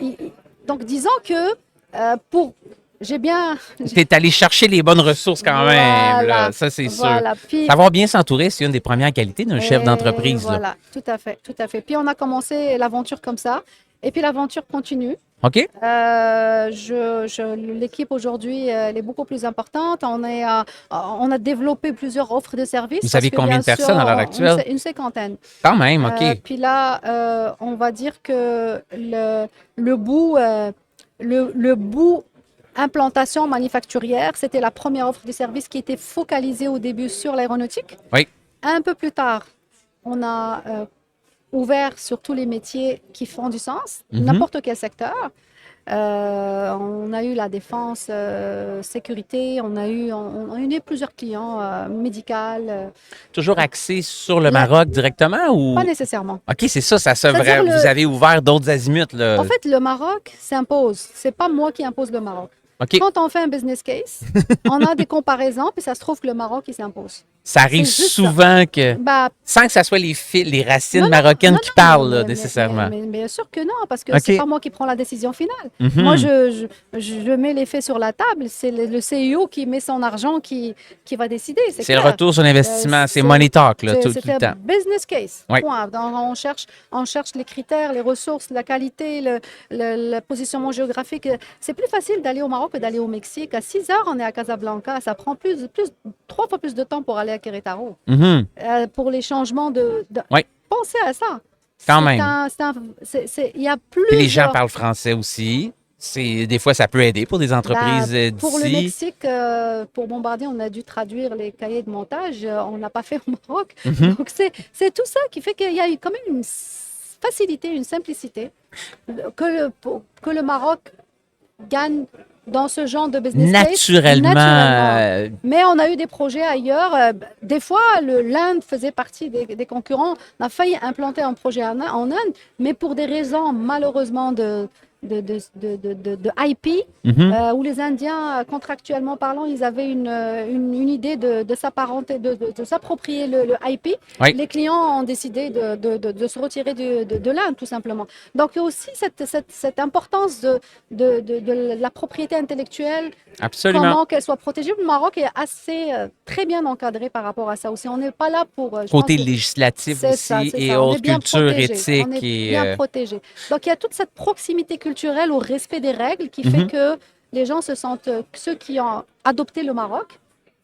disons que j'ai bien. Tu es allé chercher les bonnes ressources quand même, là. Ça, c'est sûr. Voilà. Puis, Savoir bien s'entourer, c'est une des premières qualités d'un chef d'entreprise, là. voilà, tout à fait, tout à fait. Puis on a commencé l'aventure comme ça, et puis l'aventure continue. OK? L'équipe aujourd'hui, elle est beaucoup plus importante. On a développé plusieurs offres de services. Vous avez parce que, combien de bien sûr, personnes à l'heure actuelle? Une cinquantaine. Quand même, OK. Puis là, on va dire que le bout implantation manufacturière, c'était la première offre de service qui était focalisée au début sur l'aéronautique. Oui. Un peu plus tard, on a ouvert sur tous les métiers qui font du sens, n'importe quel secteur. On a eu la défense, sécurité, on a eu plusieurs clients médicaux. Toujours axé sur le Maroc directement, ou? Pas nécessairement. OK, c'est ça, C'est-à-dire vous avez ouvert d'autres azimuts, là. En fait, le Maroc s'impose. C'est pas moi qui impose le Maroc. OK. Quand on fait un business case, on a des comparaisons, puis ça se trouve que le Maroc, il s'impose. Ça arrive C'est juste souvent que, Bah, sans que ça soit les racines non, marocaines non, qui non, parlent, là, mais nécessairement. bien sûr que non, parce que OK. c'est pas moi qui prends la décision finale. Mhm. Moi, je mets les faits sur la table. C'est le CEO qui met son argent qui va décider. C'est le clair. retour sur l'investissement, c'est c'est- money talk, là, tout C'est le un temps. business case. Oui. Point. Donc, on cherche les critères, les ressources, la qualité, le positionnement géographique. C'est plus facile d'aller au Maroc que d'aller au Mexique. À 6 heures, on est à Casablanca. Ça prend 3 fois plus de temps pour aller à Querétaro. Mhm. Pour les changements Oui. Pensez à ça. Quand C'est même. il y a plus. Puis les gens parlent français aussi. Des fois, ça peut aider pour des entreprises Pour le d'ici. Mexique, pour Bombardier, on a dû traduire les cahiers de montage. On n'a pas fait au Maroc. Mhm. Donc, c'est tout ça qui fait qu'il y a eu quand même une facilité, une simplicité que le Maroc gagne dans ce genre de business case. Naturellement. Mais on a eu des projets ailleurs. Des fois, l'Inde faisait partie des concurrents. On a failli implanter un projet en Inde, mais pour des raisons malheureusement de IP, où les Indiens, contractuellement parlant, ils avaient une idée de s'apparenter, de s'approprier le IP. Oui. Les clients ont décidé de se retirer de l'Inde, tout simplement. Donc, il y a aussi cette importance de la propriété intellectuelle, Absolument. comment qu'elle soit protégée. Le Maroc est assez très bien encadré par rapport à ça aussi. On n'est pas là pour... je Côté pense que législatif c'est aussi, ça, c'est et ça. On est autres bien cultures protégé. éthiques. On est et, bien protégé. Donc, il y a toute cette proximité culturelle au respect des règles qui fait que les gens se sentent... Ceux qui ont adopté le Maroc,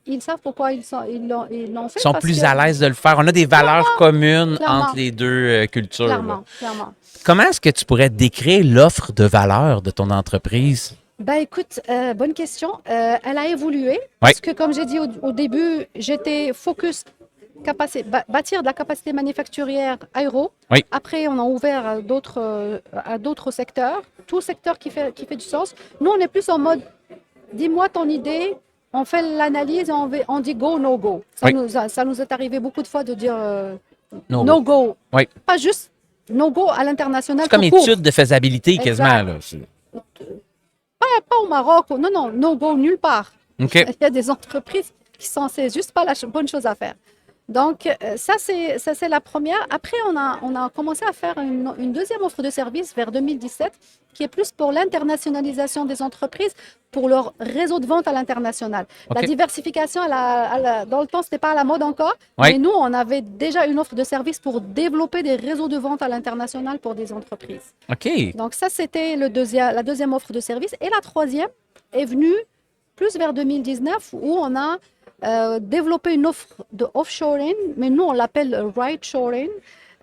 ils savent pourquoi ils l'ont fait. sont parce plus que- à l'aise de le faire. On a des valeurs communes clairement. entre les deux cultures. là. Clairement. Comment est-ce que tu pourrais décrire l'offre de valeur de ton entreprise? Ben écoute, bonne question. Elle a évolué parce que comme j'ai dit au début, j'étais focus bâtir de la capacité manufacturière aéro. Oui. Après, on a ouvert à d'autres secteurs, tout secteur qui fait du sens. Nous, on est plus en mode, dis-moi ton idée, on fait l'analyse et on dit go, no go. Oui. Ça nous est arrivé beaucoup de fois de dire No no go. Oui. Pas juste no go à l'international. C'est comme tout court. étude de faisabilité quasiment. Là. Pas au Maroc, non, no go nulle part. OK. Il y a des entreprises qui sont, c'est juste pas la bonne chose à faire. Donc, ça, c'est la première. Après, on a commencé à faire une deuxième offre de service vers 2017, qui est plus pour l'internationalisation des entreprises, pour leur réseau de vente à l'international. OK. La diversification, dans le temps, ce n'était pas à la mode encore, Oui. mais nous, on avait déjà une offre de service pour développer des réseaux de vente à l'international pour des entreprises. OK. Donc, ça, c'était la deuxième offre de service. Et la troisième est venue plus vers 2019, où on a développer une offre de offshoring, mais nous on l'appelle right shoring.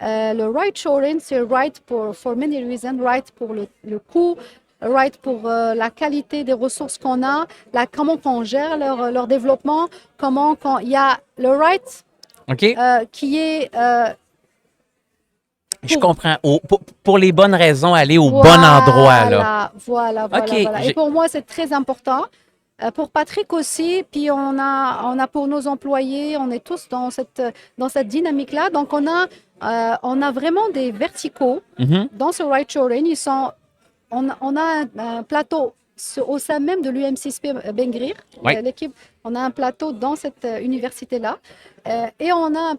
Le right shoring, c'est right for many reasons, right pour le coût, right pour la qualité des ressources qu'on a, comment on gère leur développement, il y a le right OK. qui est Je comprends. Pour les bonnes raisons, aller au bon voilà, endroit. Là. Voilà. OK. Et pour moi, c'est très important. Pour Patrick aussi, puis on a pour nos employés, on est tous dans cette dynamique-là. Donc, on a vraiment des verticaux Mhm. dans ce right shoring. On a un plateau au sein même de l'UM6P Bengrir, Oui. l'équipe. On a un plateau dans cette université-là. Et on a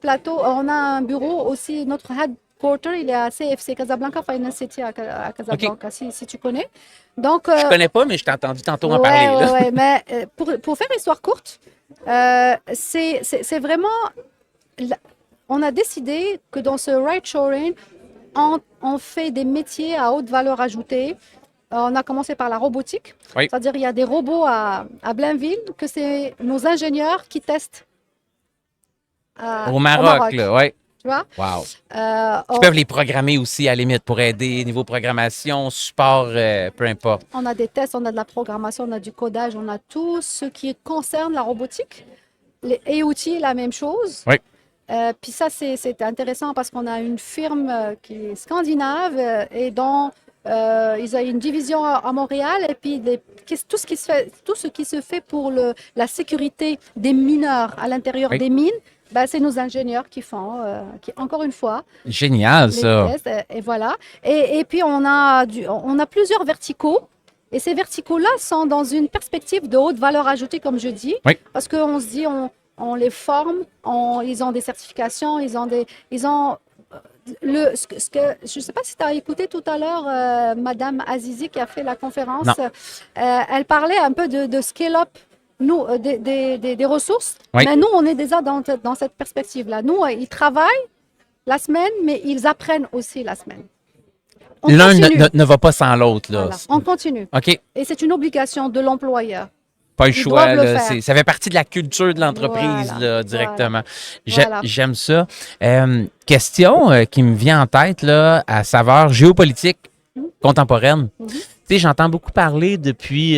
un bureau aussi, notre headquarter, il est à CFC, Casablanca Finance City à Casablanca, si tu connais. Donc, Je connais pas, mais je t'ai entendu tantôt en parler. Là. Ouais, mais pour faire histoire courte, c'est vraiment... On a décidé que dans ce right shoring, on fait des métiers à haute valeur ajoutée. On a commencé par la robotique. Oui. C'est-à-dire il y a des robots à Blainville que c'est nos ingénieurs qui testent Au Maroc, là, oui. Tu vois? Wow. Ils peuvent les programmer aussi, à la limite, pour aider niveau programmation, support, peu importe. On a des tests, on a de la programmation, on a du codage, on a tout ce qui concerne la robotique. Les IoT, la même chose. Oui. Puis ça, c'est intéressant parce qu'on a une firme qui est scandinave et dont ils ont une division à Montréal. Et puis tout ce qui se fait pour la sécurité des mineurs à l'intérieur Oui. des mines, ben, c'est nos ingénieurs qui font, encore une fois, Génial, les ça. tests. Et voilà. Et puis, on a plusieurs verticaux. Et ces verticaux-là sont dans une perspective de haute valeur ajoutée, comme je dis. Oui. Parce qu'on se dit, on les forme, ils ont des certifications, je ne sais pas si tu as écouté tout à l'heure Madame Azizi qui a fait la conférence. Non. Elle parlait un peu de scale-up. Nous, des ressources, Oui. mais nous, on est déjà dans cette perspective-là. Nous, ils travaillent la semaine, mais ils apprennent aussi la semaine. On L'un continue. ne va pas sans l'autre. Là. Voilà, on continue. OK. Et c'est une obligation de l'employeur. Pas le Ils choix. doivent le Là. faire. Ça fait partie de la culture de l'entreprise Voilà, là, directement. Voilà. J'aime ça. Question qui me vient en tête là, à saveur géopolitique contemporaine. Mhm. Tu sais, j'entends beaucoup parler depuis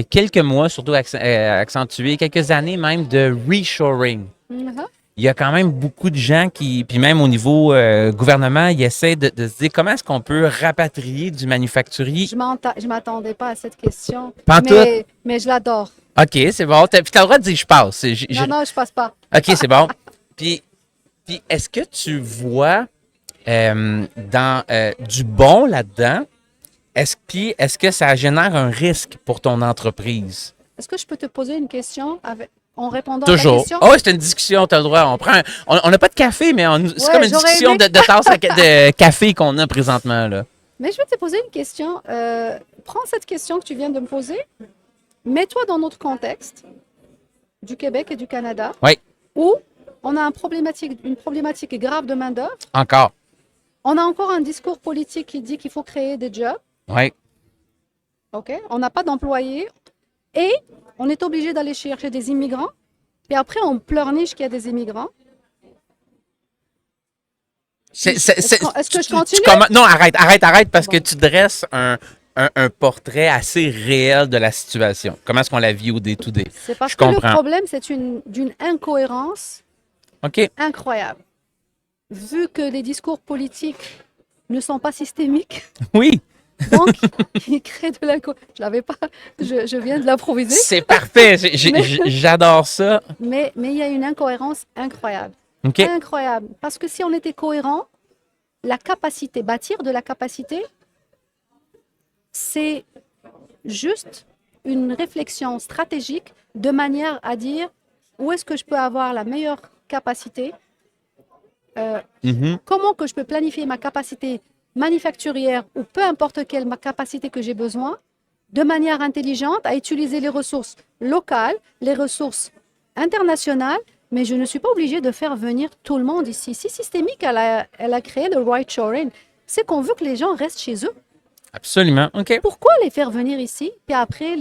quelques mois, surtout accentué, quelques années même, de reshoring. Mhm. Il y a quand même beaucoup de gens qui, puis même au niveau gouvernement, ils essaient de se dire comment est-ce qu'on peut rapatrier du manufacturier. Je m'attendais pas à cette question, Pas en mais je l'adore. OK, c'est bon. Puis t'as le droit de dire je passe. Non, je passe pas. OK, c'est bon. Puis est-ce que tu vois dans du bon là-dedans? Est-ce que ça génère un risque pour ton entreprise? Est-ce que je peux te poser une question en répondant à ta Toujours. question? Oh, c'est une discussion, tu as le droit. On n'a pas de café, mais c'est Ouais, comme une j'aurais discussion aimé. de tasse de café qu'on a présentement. Là. Mais je vais te poser une question. Prends cette question que tu viens de me poser. Mets-toi dans notre contexte du Québec et du Canada, Oui, où on a une problématique grave de main-d'œuvre. encore. On a encore un discours politique qui dit qu'il faut créer des jobs. Oui. OK? On n'a pas d'employés. Et on est obligé d'aller chercher des immigrants. Et après, on pleurniche qu'il y a des immigrants. Est-ce que je continue? Non, arrête, parce que tu dresses un portrait assez réel de la situation. Comment est-ce qu'on la vit au day-to-day? C'est parce Je que comprends. le problème, c'est d'une incohérence OK. incroyable. Vu que les discours politiques ne sont pas systémiques, Oui, donc ils créent de l'incohérence. Je l'avais pas, je viens de l'improviser, c'est parfait. Mais- J'adore ça. mais il y a une incohérence incroyable. OK. Incroyable. Parce que si on était cohérent, la capacité, bâtir de la capacité, c'est juste une réflexion stratégique de manière à dire où est-ce que je peux avoir la meilleure capacité, Mhm. comment que je peux planifier ma capacité manufacturière ou peu importe quelle capacité que j'ai besoin, de manière intelligente à utiliser les ressources locales, les ressources internationales, mais je ne suis pas obligée de faire venir tout le monde ici. Si Systémique, elle a créé le right shoring, c'est qu'on veut que les gens restent chez eux. Absolument. OK. Pourquoi les faire venir ici, puis après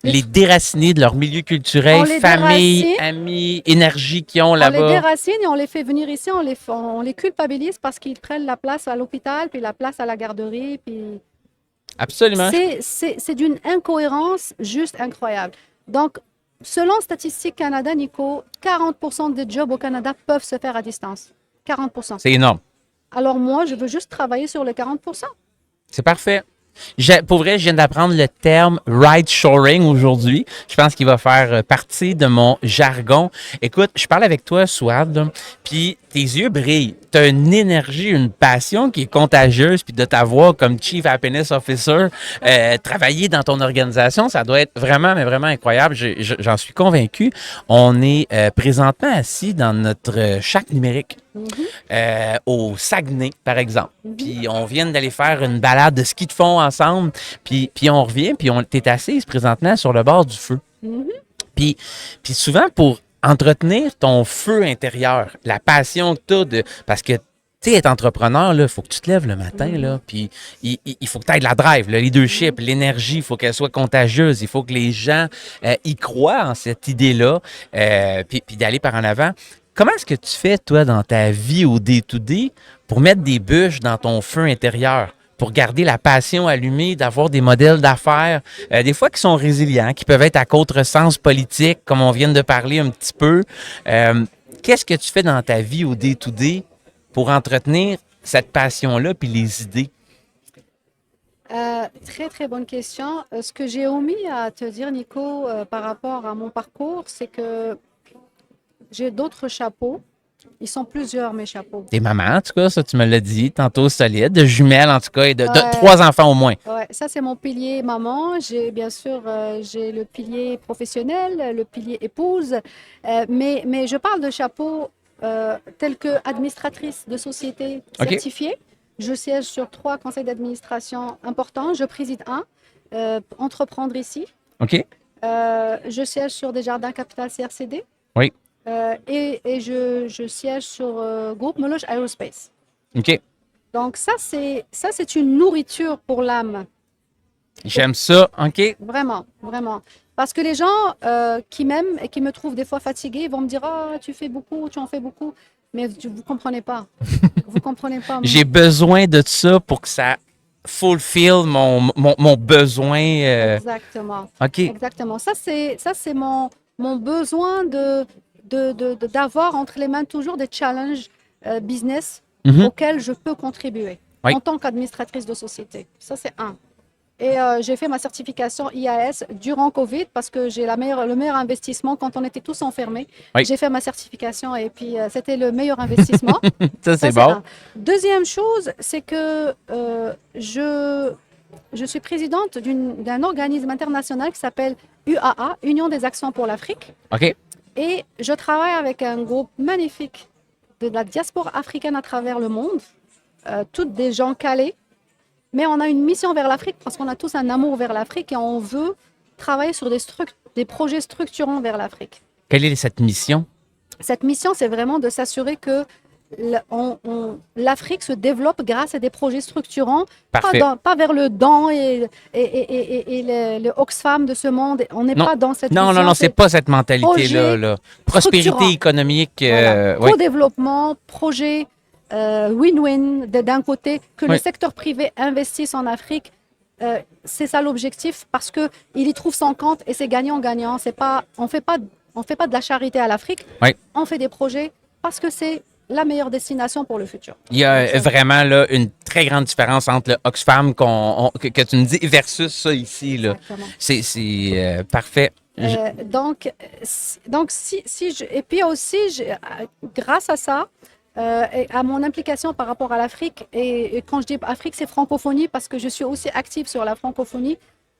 Les déraciner de leur milieu On culturel, les famille, déracine. amis, énergie qu'ils ont on les là-bas. déracine et on les fait venir ici, on les culpabilise parce qu'ils prennent la place à l'hôpital, puis la place à la garderie, puis Absolument. c'est d'une incohérence juste incroyable. Donc, selon Statistique Canada, Nico, 40% des jobs au Canada peuvent se faire à distance. 40%. C'est énorme. Alors moi, je veux juste travailler sur le 40%. C'est parfait. Pour vrai, je viens d'apprendre le terme ride shoring aujourd'hui. Je pense qu'il va faire partie de mon jargon. Écoute, je parle avec toi, Souad, là, puis tes yeux brillent. Tu as une énergie, une passion qui est contagieuse, puis de t'avoir comme Chief Happiness Officer, travailler dans ton organisation, ça doit être vraiment, mais vraiment incroyable. J'en suis convaincu. On est présentement assis dans notre shack numérique. Au Saguenay, par exemple. Puis on vient d'aller faire une balade de ski de fond ensemble, puis on revient, puis t'es assise présentement sur le bord du feu. Puis souvent, pour entretenir ton feu intérieur, la passion que tu as parce que tu sais, être entrepreneur, il faut que tu te lèves le matin, là, puis il faut que tu aies de la drive, le leadership, l'énergie, il faut qu'elle soit contagieuse, il faut que les gens y croient en cette idée-là, puis d'aller par en avant. Comment est-ce que tu fais, toi, dans ta vie au day-to-day pour mettre des bûches dans ton feu intérieur, pour garder la passion allumée, d'avoir des modèles d'affaires, des fois qui sont résilients, qui peuvent être à contresens politique, comme on vient de parler un petit peu. Qu'est-ce que tu fais dans ta vie au day-to-day pour entretenir cette passion-là puis les idées? Très, très bonne question. Ce que j'ai omis à te dire, Nico, par rapport à mon parcours, c'est que j'ai d'autres chapeaux. Ils sont plusieurs, mes chapeaux. T'es maman, en tout cas, ça, tu me l'as dit, tantôt solide, de jumelles, en tout cas, et de Ouais. 3 enfants au moins. Ouais, ça, c'est mon pilier maman. J'ai bien sûr j'ai le pilier professionnel, le pilier épouse. Mais je parle de chapeaux tels que administratrice de société OK. certifiée. Je siège sur 3 conseils d'administration importants. Je préside un, Entreprendre ici. OK? Je siège sur Desjardins Capital CRCD. Oui. Et je siège sur Groupe Meloche Aerospace. OK. Donc ça, c'est une nourriture pour l'âme. J'aime ça. OK? Vraiment, vraiment. Parce que les gens qui m'aiment et qui me trouvent des fois fatiguée vont me dire « Ah, tu fais beaucoup, tu en fais beaucoup. » Mais vous ne comprenez pas. Vous comprenez pas. J'ai besoin de ça pour que ça fulfill mon besoin. Exactement. OK. Exactement. Ça, c'est mon besoin d'avoir entre les mains toujours des challenges business Mhm. auxquels je peux contribuer Oui. en tant qu'administratrice de société. Ça, c'est un. Et j'ai fait ma certification IAS durant Covid parce que j'ai le meilleur investissement quand on était tous enfermés. Oui. J'ai fait ma certification et puis c'était le meilleur investissement. Ça, c'est Ça, bon. un. Deuxième chose, c'est que je suis présidente d'un organisme international qui s'appelle UAA, Union des Actions pour l'Afrique. OK. Et je travaille avec un groupe magnifique de la diaspora africaine à travers le monde, toutes des gens calés. Mais on a une mission vers l'Afrique parce qu'on a tous un amour vers l'Afrique et on veut travailler sur des projets structurants vers l'Afrique. Quelle est cette mission? Cette mission, c'est vraiment de s'assurer que l'Afrique se développe grâce à des projets structurants, Parfait. pas vers le don et le Oxfam de ce monde. On n'est Non. pas dans cette Non, vision. non, c'est pas cette mentalité-là. projet Là. Prospérité structurant. économique. Voilà. Oui. Co-développement, projet win-win d'un côté, que Oui. le secteur privé investisse en Afrique. C'est ça l'objectif parce qu'il y trouve son compte et c'est gagnant-gagnant. On ne fait pas de la charité à l'Afrique. Oui. On fait des projets parce que c'est la meilleure destination pour le futur. Il y a vraiment là, une très grande différence entre le Oxfam que tu me dis versus ça ici. Là. Exactement. C'est parfait. Donc, et puis aussi, grâce à ça, et à mon implication par rapport à l'Afrique, et quand je dis Afrique, c'est francophonie, parce que je suis aussi active sur la francophonie.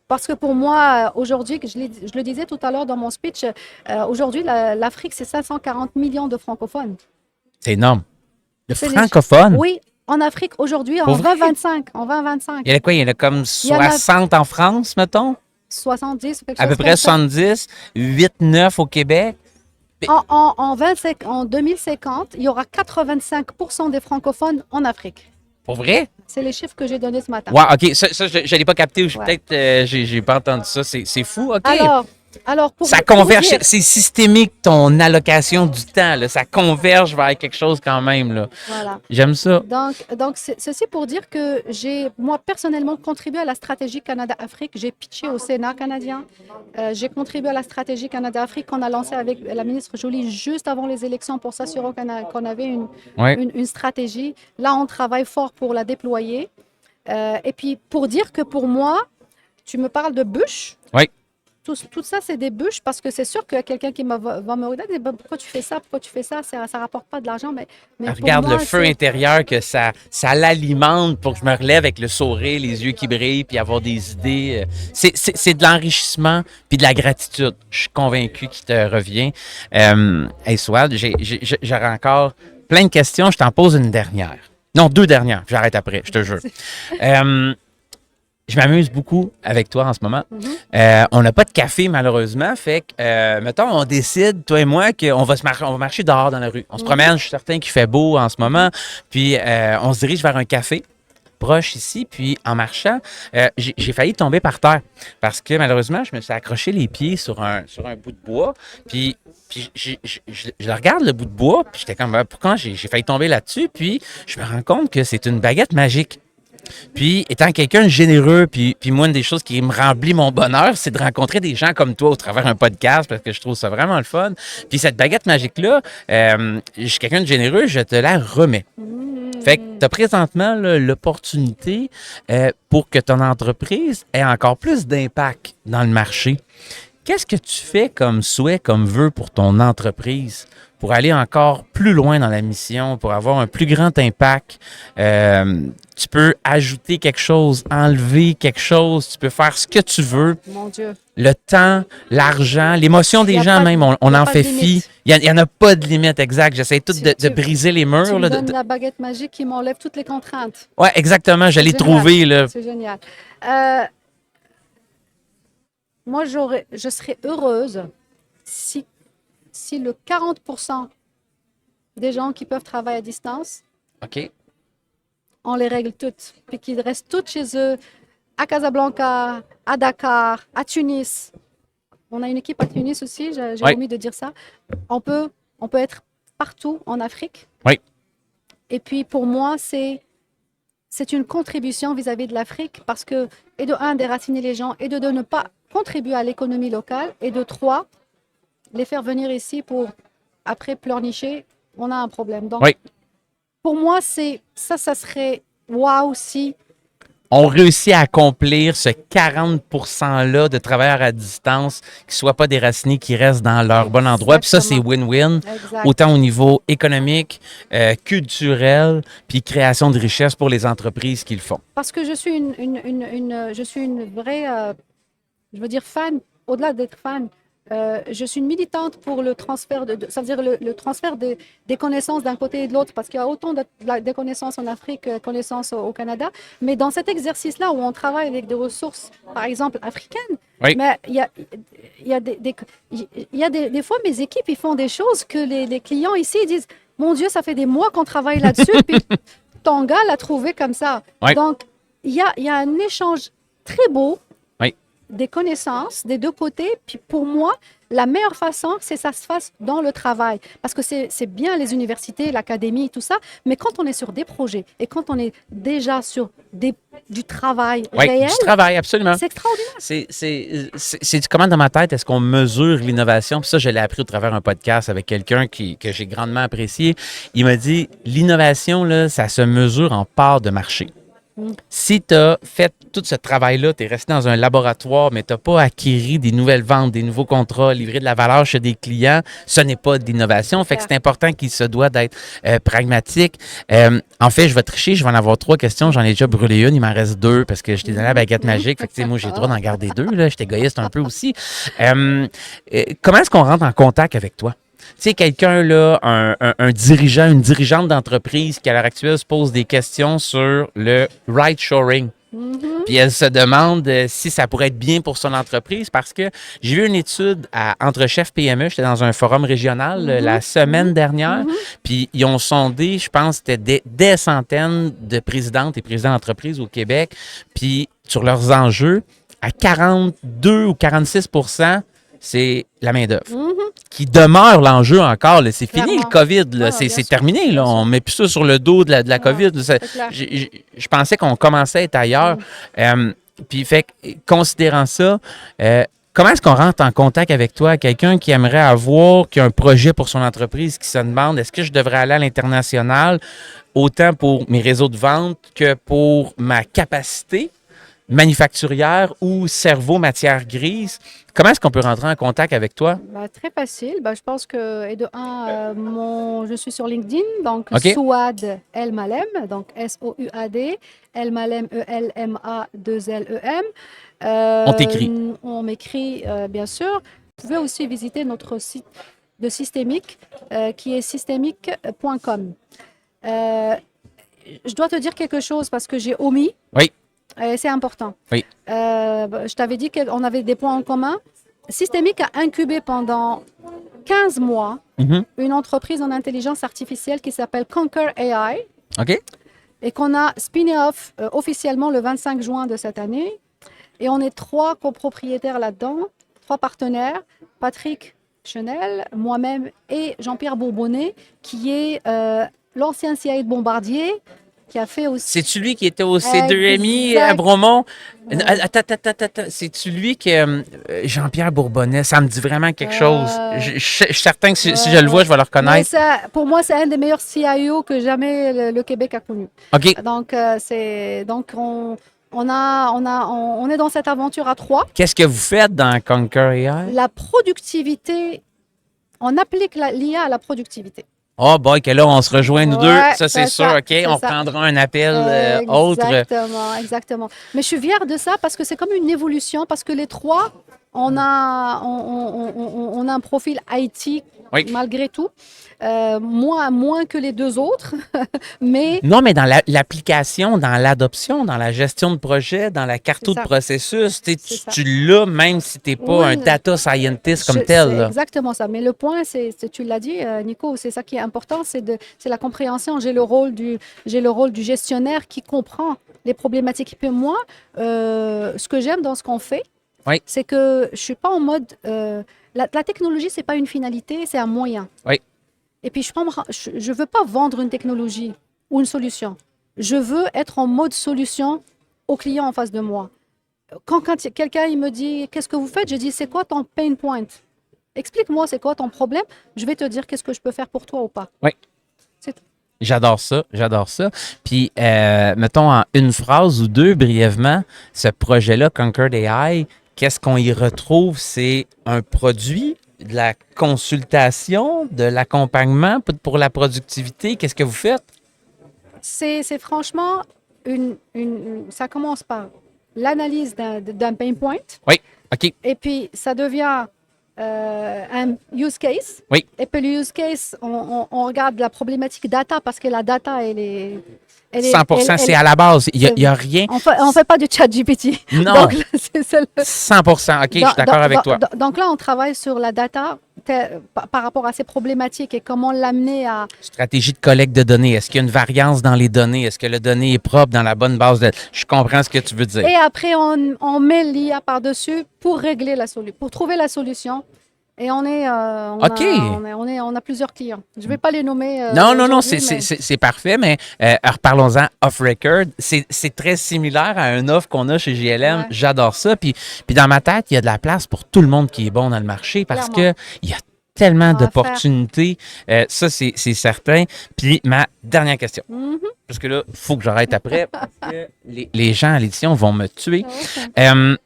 Parce que pour moi, aujourd'hui, je le disais tout à l'heure dans mon speech, aujourd'hui, l'Afrique, c'est 540 millions de francophones. C'est énorme. Le C'est francophone? Oui, en Afrique, aujourd'hui, en Pour vrai? 2025. En 2025. Il y en a quoi? Il y en a comme Il y en a 60 en France, mettons? 70 ou quelque À chose peu près comme ça. 70, 8, 9 au Québec. En 2050, il y aura 85% des francophones en Afrique. Pour vrai? C'est les chiffres que j'ai donnés ce matin. Ouais, OK. Ça je ne l'ai pas capté. Ouais. Peut-être j'ai pas entendu ça. C'est fou, OK. Alors Ça pour converge. dire- C'est systémique, ton allocation du temps. Là. Ça converge vers quelque chose quand même. Là. Voilà. J'aime ça. Donc ceci pour dire que j'ai, moi, personnellement, contribué à la stratégie Canada-Afrique. J'ai pitché au Sénat canadien. J'ai contribué à la stratégie Canada-Afrique qu'on a lancée avec la ministre Joly juste avant les élections pour s'assurer qu'on avait Ouais. une stratégie. Là, on travaille fort pour la déployer. Et puis, pour dire que pour moi, tu me parles de bûches. Oui. Tout ça, c'est des bûches parce que c'est sûr qu'il y a quelqu'un qui va me regarder. Pourquoi tu fais ça? Pourquoi tu fais ça? Ça ne rapporte pas de l'argent. Mais pour Regarde moi, le feu c'est- intérieur que ça l'alimente pour que je me relève avec le sourire, les yeux qui brillent, puis avoir des idées. C'est de l'enrichissement puis de la gratitude. Je suis convaincu qu'il te revient. Hey, Swad, j'aurais encore plein de questions. Je t'en pose une dernière. Non, 2 dernières. J'arrête après, je te jure. Je m'amuse beaucoup avec toi en ce moment. On n'a pas de café, malheureusement. Fait que, mettons, on décide, toi et moi, qu'on va on va marcher dehors dans la rue. On se promène, je suis certain qu'il fait beau en ce moment. Puis, on se dirige vers un café proche ici. Puis, en marchant, j'ai failli tomber par terre. Parce que, malheureusement, je me suis accroché les pieds sur un bout de bois. Puis je regarde le bout de bois. Puis, j'étais comme, pourquoi j'ai failli tomber là-dessus? Puis, je me rends compte que c'est une baguette magique. Puis, étant quelqu'un de généreux, puis moi, une des choses qui me remplit mon bonheur, c'est de rencontrer des gens comme toi au travers d'un podcast, parce que je trouve ça vraiment le fun. Puis cette baguette magique-là, je suis quelqu'un de généreux, je te la remets. Fait que tu as présentement là, l'opportunité pour que ton entreprise ait encore plus d'impact dans le marché. Qu'est-ce que tu fais comme souhait, comme vœu pour ton entreprise, pour aller encore plus loin dans la mission, pour avoir un plus grand impact? Tu peux ajouter quelque chose, enlever quelque chose, tu peux faire ce que tu veux. Mon Dieu. Le temps, l'argent, l'émotion des Y a gens pas de- même, on y a en pas fait de fi. limite. Il n'y en a pas de limite exacte. J'essaie tout de Tu- briser les murs. Tu me Là, donnes la baguette magique qui m'enlève toutes les contraintes. Ouais, exactement. Je l'ai C'est trouvé. génial. Là. C'est génial. Moi, je serais heureuse si le 40% des gens qui peuvent travailler à distance, OK. on les règle toutes, puis qu'ils restent toutes chez eux, à Casablanca, à Dakar, à Tunis. On a une équipe à Tunis aussi, j'ai Oui. omis de dire ça. On peut être partout en Afrique. Oui. Et puis pour moi, c'est une contribution vis-à-vis de l'Afrique parce que, et de un, déraciner les gens, et de deux, ne pas contribuer à l'économie locale, et de trois, les faire venir ici pour après pleurnicher, on a un problème. Donc, Oui. pour moi, ça serait waouh si On réussit à accomplir ce 40%-là de travailleurs à distance qui ne soient pas déracinés, qui restent dans leur bon endroit. Puis ça, c'est Exactement. win-win, Exact. autant au niveau économique, culturel, puis création de richesse pour les entreprises qui le font. Parce que je suis une vraie, je veux dire fan, au-delà d'être fan, je suis une militante pour le transfert, ça veut dire le transfert des connaissances d'un côté et de l'autre, parce qu'il y a autant de connaissances en Afrique que de connaissances au Canada. Mais dans cet exercice-là où on travaille avec des ressources, par exemple, africaines, Oui. mais il y a des fois, mes équipes, ils font des choses que les clients ici ils disent, mon Dieu, ça fait des mois qu'on travaille là-dessus, puis ton gars l'a trouvé comme ça. Oui. Donc, il y a un échange très beau. Oui. des connaissances des deux côtés. Puis pour moi, la meilleure façon, c'est que ça se fasse dans le travail. Parce que c'est bien les universités, l'académie, tout ça, mais quand on est sur des projets et quand on est déjà sur du travail Oui, réel, du travail, absolument. c'est extraordinaire. C'est comment dans ma tête, est-ce qu'on mesure l'innovation? Puis ça, je l'ai appris au travers d'un podcast avec quelqu'un que j'ai grandement apprécié. Il m'a dit, l'innovation, là, ça se mesure en part de marché. Si tu as fait tout ce travail-là, tu es resté dans un laboratoire, mais tu n'as pas acquis des nouvelles ventes, des nouveaux contrats, livré de la valeur chez des clients, ce n'est pas de l'innovation. Fait que c'est important qu'il se doit d'être pragmatique. En fait, je vais tricher, je vais en avoir 3 questions. J'en ai déjà brûlé une, il m'en reste 2 parce que je t'ai donné la baguette magique. Fait que, moi, j'ai le droit d'en garder 2. Là. Je suis égoïste un peu aussi. Comment est-ce qu'on rentre en contact avec toi? Tu sais, quelqu'un, là, un dirigeant, une dirigeante d'entreprise qui, à l'heure actuelle, se pose des questions sur le right-shoring. Puis elle se demande si ça pourrait être bien pour son entreprise parce que j'ai vu une étude à Entrechef PME, j'étais dans un forum régional la semaine dernière, puis ils ont sondé, je pense, c'était des centaines de présidentes et présidents d'entreprises au Québec, puis sur leurs enjeux, à 42 ou 46%, c'est la main-d'œuvre. Qui demeure l'enjeu encore. Là. C'est fini le COVID. Là. C'est terminé. Là. On ne met plus ça sur le dos de la COVID. Je pensais qu'on commençait à être ailleurs. Puis, fait considérant ça, comment est-ce qu'on rentre en contact avec toi? Quelqu'un qui aimerait qui a un projet pour son entreprise, qui se demande est-ce que je devrais aller à l'international autant pour mes réseaux de vente que pour ma capacité manufacturière ou cerveau matière grise. Comment est-ce qu'on peut rentrer en contact avec toi? Très facile. Je pense que, et de un, je suis sur LinkedIn, donc Souad El Malem, donc S-O-U-A-D, El Malem, E-L-M-A-2-L-E-M. On t'écrit. On m'écrit, bien sûr. Vous pouvez aussi visiter notre site de Systémique, qui est systémique.com. Je dois te dire quelque chose parce que j'ai omis. Oui. C'est important. Oui. Je t'avais dit qu'on avait des points en commun. Systémique a incubé pendant 15 mois une entreprise en intelligence artificielle qui s'appelle Conquer AI. OK. Et qu'on a spinné off officiellement le 25 juin de cette année. Et on est 3 copropriétaires là-dedans, 3 partenaires, Patrick Chenel, moi-même et Jean-Pierre Bourbonnet, qui est l'ancien CIA de Bombardier, qui a fait aussi... C'est-tu lui qui était au C2MI à Bromont? Attends. C'est-tu lui que Jean-Pierre Bourbonnet, ça me dit vraiment quelque chose. Je suis certain que si je le vois, je vais le reconnaître. Pour moi, c'est un des meilleurs CIO que jamais le Québec a connu. OK. Donc, on est dans cette aventure à 3. Qu'est-ce que vous faites dans Conquer AI? La productivité, on applique l'IA à la productivité. Oh boy, que là, on se rejoint nous deux. Ça, c'est sûr. Ça, OK, on prendra un appel autre. Exactement. Mais je suis fière de ça parce que c'est comme une évolution, parce que les 3, on a un profil IT malgré tout. Moins que les 2 autres. mais non, mais dans l'application, dans l'adoption, dans la gestion de projet, dans la carto de processus, tu l'as même si tu n'es pas un data scientist comme tel. C'est exactement ça. Mais le point, tu l'as dit, Nico, c'est ça qui est important, c'est la compréhension. J'ai le rôle du gestionnaire qui comprend les problématiques. Et puis moi, ce que j'aime dans ce qu'on fait, c'est que je ne suis pas en mode... la technologie, ce n'est pas une finalité, c'est un moyen. Oui. Et puis, je ne veux pas vendre une technologie ou une solution. Je veux être en mode solution au client en face de moi. Quand quelqu'un me dit « Qu'est-ce que vous faites ?» Je dis « C'est quoi ton pain point? Explique-moi, c'est quoi ton problème? Je vais te dire qu'est-ce que je peux faire pour toi ou pas. » Oui. C'est tout. J'adore ça. Puis, mettons en une phrase ou 2, brièvement, ce projet-là, Conquer AI, qu'est-ce qu'on y retrouve? C'est un produit, de la consultation, de l'accompagnement pour la productivité. Qu'est-ce que vous faites? C'est franchement, ça commence par l'analyse d'un pain point. Oui, OK. Et puis, ça devient un use case. Oui. Et puis, le use case, on regarde la problématique data parce que la data, elle est... 100%, c'est à la base. Il n'y a rien. On fait pas du chat GPT. Non. Donc, 100%. OK, je suis d'accord avec toi. Donc là, on travaille sur la data par rapport à ces problématiques et comment l'amener à... Stratégie de collecte de données. Est-ce qu'il y a une variance dans les données? Est-ce que la donnée est propre dans la bonne base de... Je comprends ce que tu veux dire. Et après, on met l'IA par-dessus pour régler pour trouver la solution. Et on a plusieurs clients. Je ne vais pas les nommer. Non, c'est parfait, mais reparlons-en off-record. C'est très similaire à une offre qu'on a chez GLM. Ouais. J'adore ça. Puis dans ma tête, il y a de la place pour tout le monde qui est bon dans le marché parce qu'il y a tellement d'opportunités. Ça, c'est certain. Puis ma dernière question. Mm-hmm. Parce que là, il faut que j'arrête après parce que les gens à l'édition vont me tuer. Okay.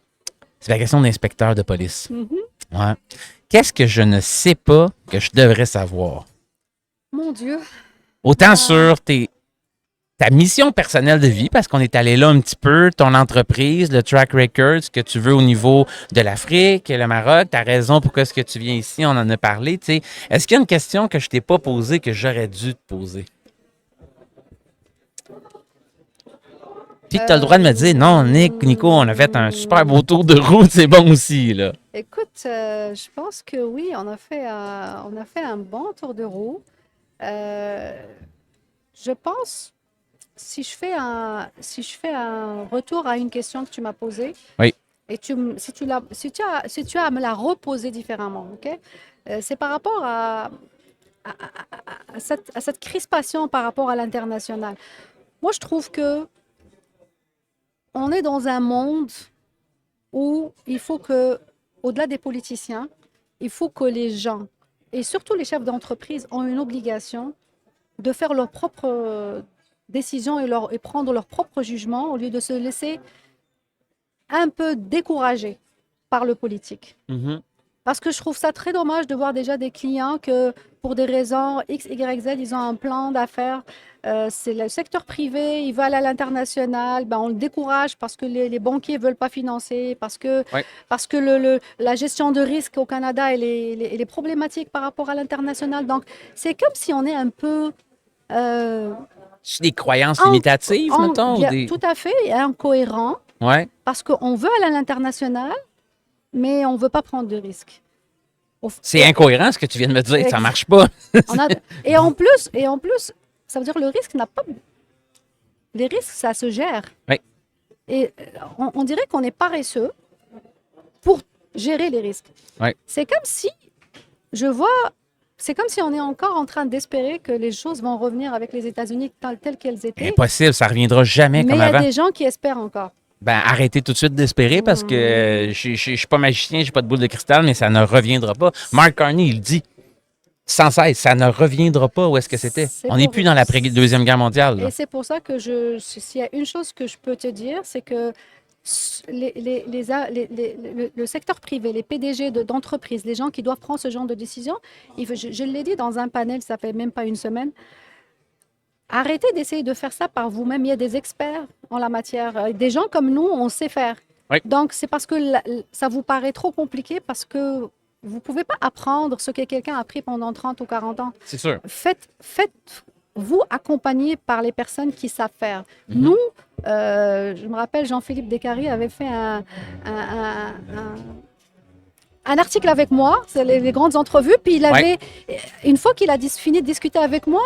C'est la question d'inspecteur de police. Mm-hmm. Ouais. Qu'est-ce que je ne sais pas que je devrais savoir? Mon Dieu. Autant sur ta mission personnelle de vie, parce qu'on est allé là un petit peu, ton entreprise, le track record, ce que tu veux au niveau de l'Afrique, le Maroc, tu as raison pourquoi est-ce que tu viens ici, on en a parlé. T'sais. Est-ce qu'il y a une question que je ne t'ai pas posée que j'aurais dû te poser? Puis tu as le droit de me dire, non, Nico, on a fait un super beau tour de route, c'est bon aussi, là. Écoute, je pense que oui, on a fait un bon tour de roue. Je pense, si je fais un retour à une question que tu m'as posée, oui. Et si tu as à me la reposer différemment, ok? C'est par rapport à cette crispation par rapport à l'international. Moi, je trouve que on est dans un monde où il faut que, au-delà des politiciens, il faut que les gens, et surtout les chefs d'entreprise, ont une obligation de faire leurs propres décisions et prendre leur propre jugement au lieu de se laisser un peu décourager par le politique. Mm-hmm. Parce que je trouve ça très dommage de voir déjà des clients que, pour des raisons X, Y, Z, ils ont un plan d'affaires. C'est le secteur privé, ils veulent à l'international, on le décourage parce que les banquiers ne veulent pas financer, parce que la gestion de risque au Canada elle est problématique par rapport à l'international. Donc, c'est comme si on est un peu... c'est des croyances limitatives, mettons? Tout à fait, et incohérent, parce qu'on veut aller à l'international, mais on ne veut pas prendre de risques. C'est incohérent ce que tu viens de me dire, ça ne marche pas. Et en plus, ça veut dire que le risque n'a pas... Les risques, ça se gère. Oui. Et on dirait qu'on est paresseux pour gérer les risques. Oui. C'est comme si on est encore en train d'espérer que les choses vont revenir avec les États-Unis telles qu'elles étaient. Impossible, ça ne reviendra jamais comme avant. Mais il y a des gens qui espèrent encore. Arrêtez tout de suite d'espérer parce que je ne suis pas magicien, je n'ai pas de boule de cristal, mais ça ne reviendra pas. Mark Carney, il dit sans cesse, ça ne reviendra pas où est-ce que c'était. On n'est plus dans la Deuxième Guerre mondiale. Là. Et c'est pour ça que s'il y a une chose que je peux te dire, c'est que le secteur privé, les PDG d'entreprises, les gens qui doivent prendre ce genre de décision, je l'ai dit dans un panel, ça fait même pas une semaine, arrêtez d'essayer de faire ça par vous-même. Il y a des experts en la matière. Des gens comme nous, on sait faire. Oui. Donc, c'est parce que ça vous paraît trop compliqué parce que vous ne pouvez pas apprendre ce que quelqu'un a appris pendant 30 ou 40 ans. C'est sûr. Faites-vous accompagner par les personnes qui savent faire. Mm-hmm. Nous, je me rappelle, Jean-Philippe Descaries avait fait un article avec moi, c'est les grandes entrevues, puis il avait, une fois qu'il a fini de discuter avec moi,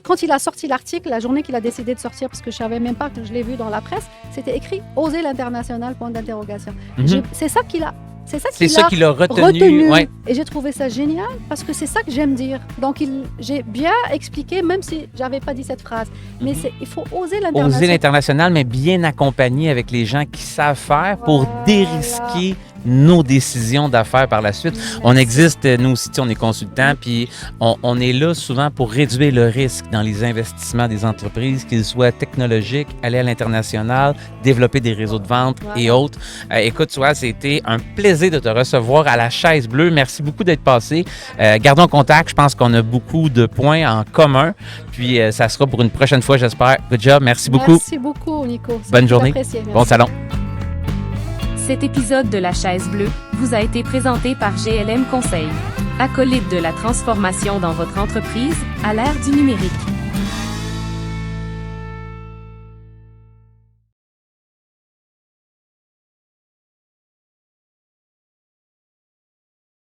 quand il a sorti l'article, la journée qu'il a décidé de sortir, parce que je ne savais même pas que je l'ai vu dans la presse, c'était écrit « Oser l'international ». Mm-hmm. C'est ça qu'il a retenu. Ouais. Et j'ai trouvé ça génial parce que c'est ça que j'aime dire. Donc, j'ai bien expliqué, même si je n'avais pas dit cette phrase. Mais il faut oser l'international. Oser l'international, mais bien accompagné avec les gens qui savent faire pour dérisquer nos décisions d'affaires par la suite. Merci. On existe, nous aussi, on est consultants, puis on est là souvent pour réduire le risque dans les investissements des entreprises, qu'ils soient technologiques, aller à l'international, développer des réseaux de vente et autres. Écoute, tu vois, c'était un plaisir de te recevoir à la Chaise Bleue. Merci beaucoup d'être passé. Gardons contact. Je pense qu'on a beaucoup de points en commun. Puis, ça sera pour une prochaine fois, j'espère. Good job. Merci beaucoup. Merci beaucoup, Nico. Bonne journée. Bon salon. Cet épisode de La Chaise Bleue vous a été présenté par GLM Conseil. Acolyte de la transformation dans votre entreprise à l'ère du numérique.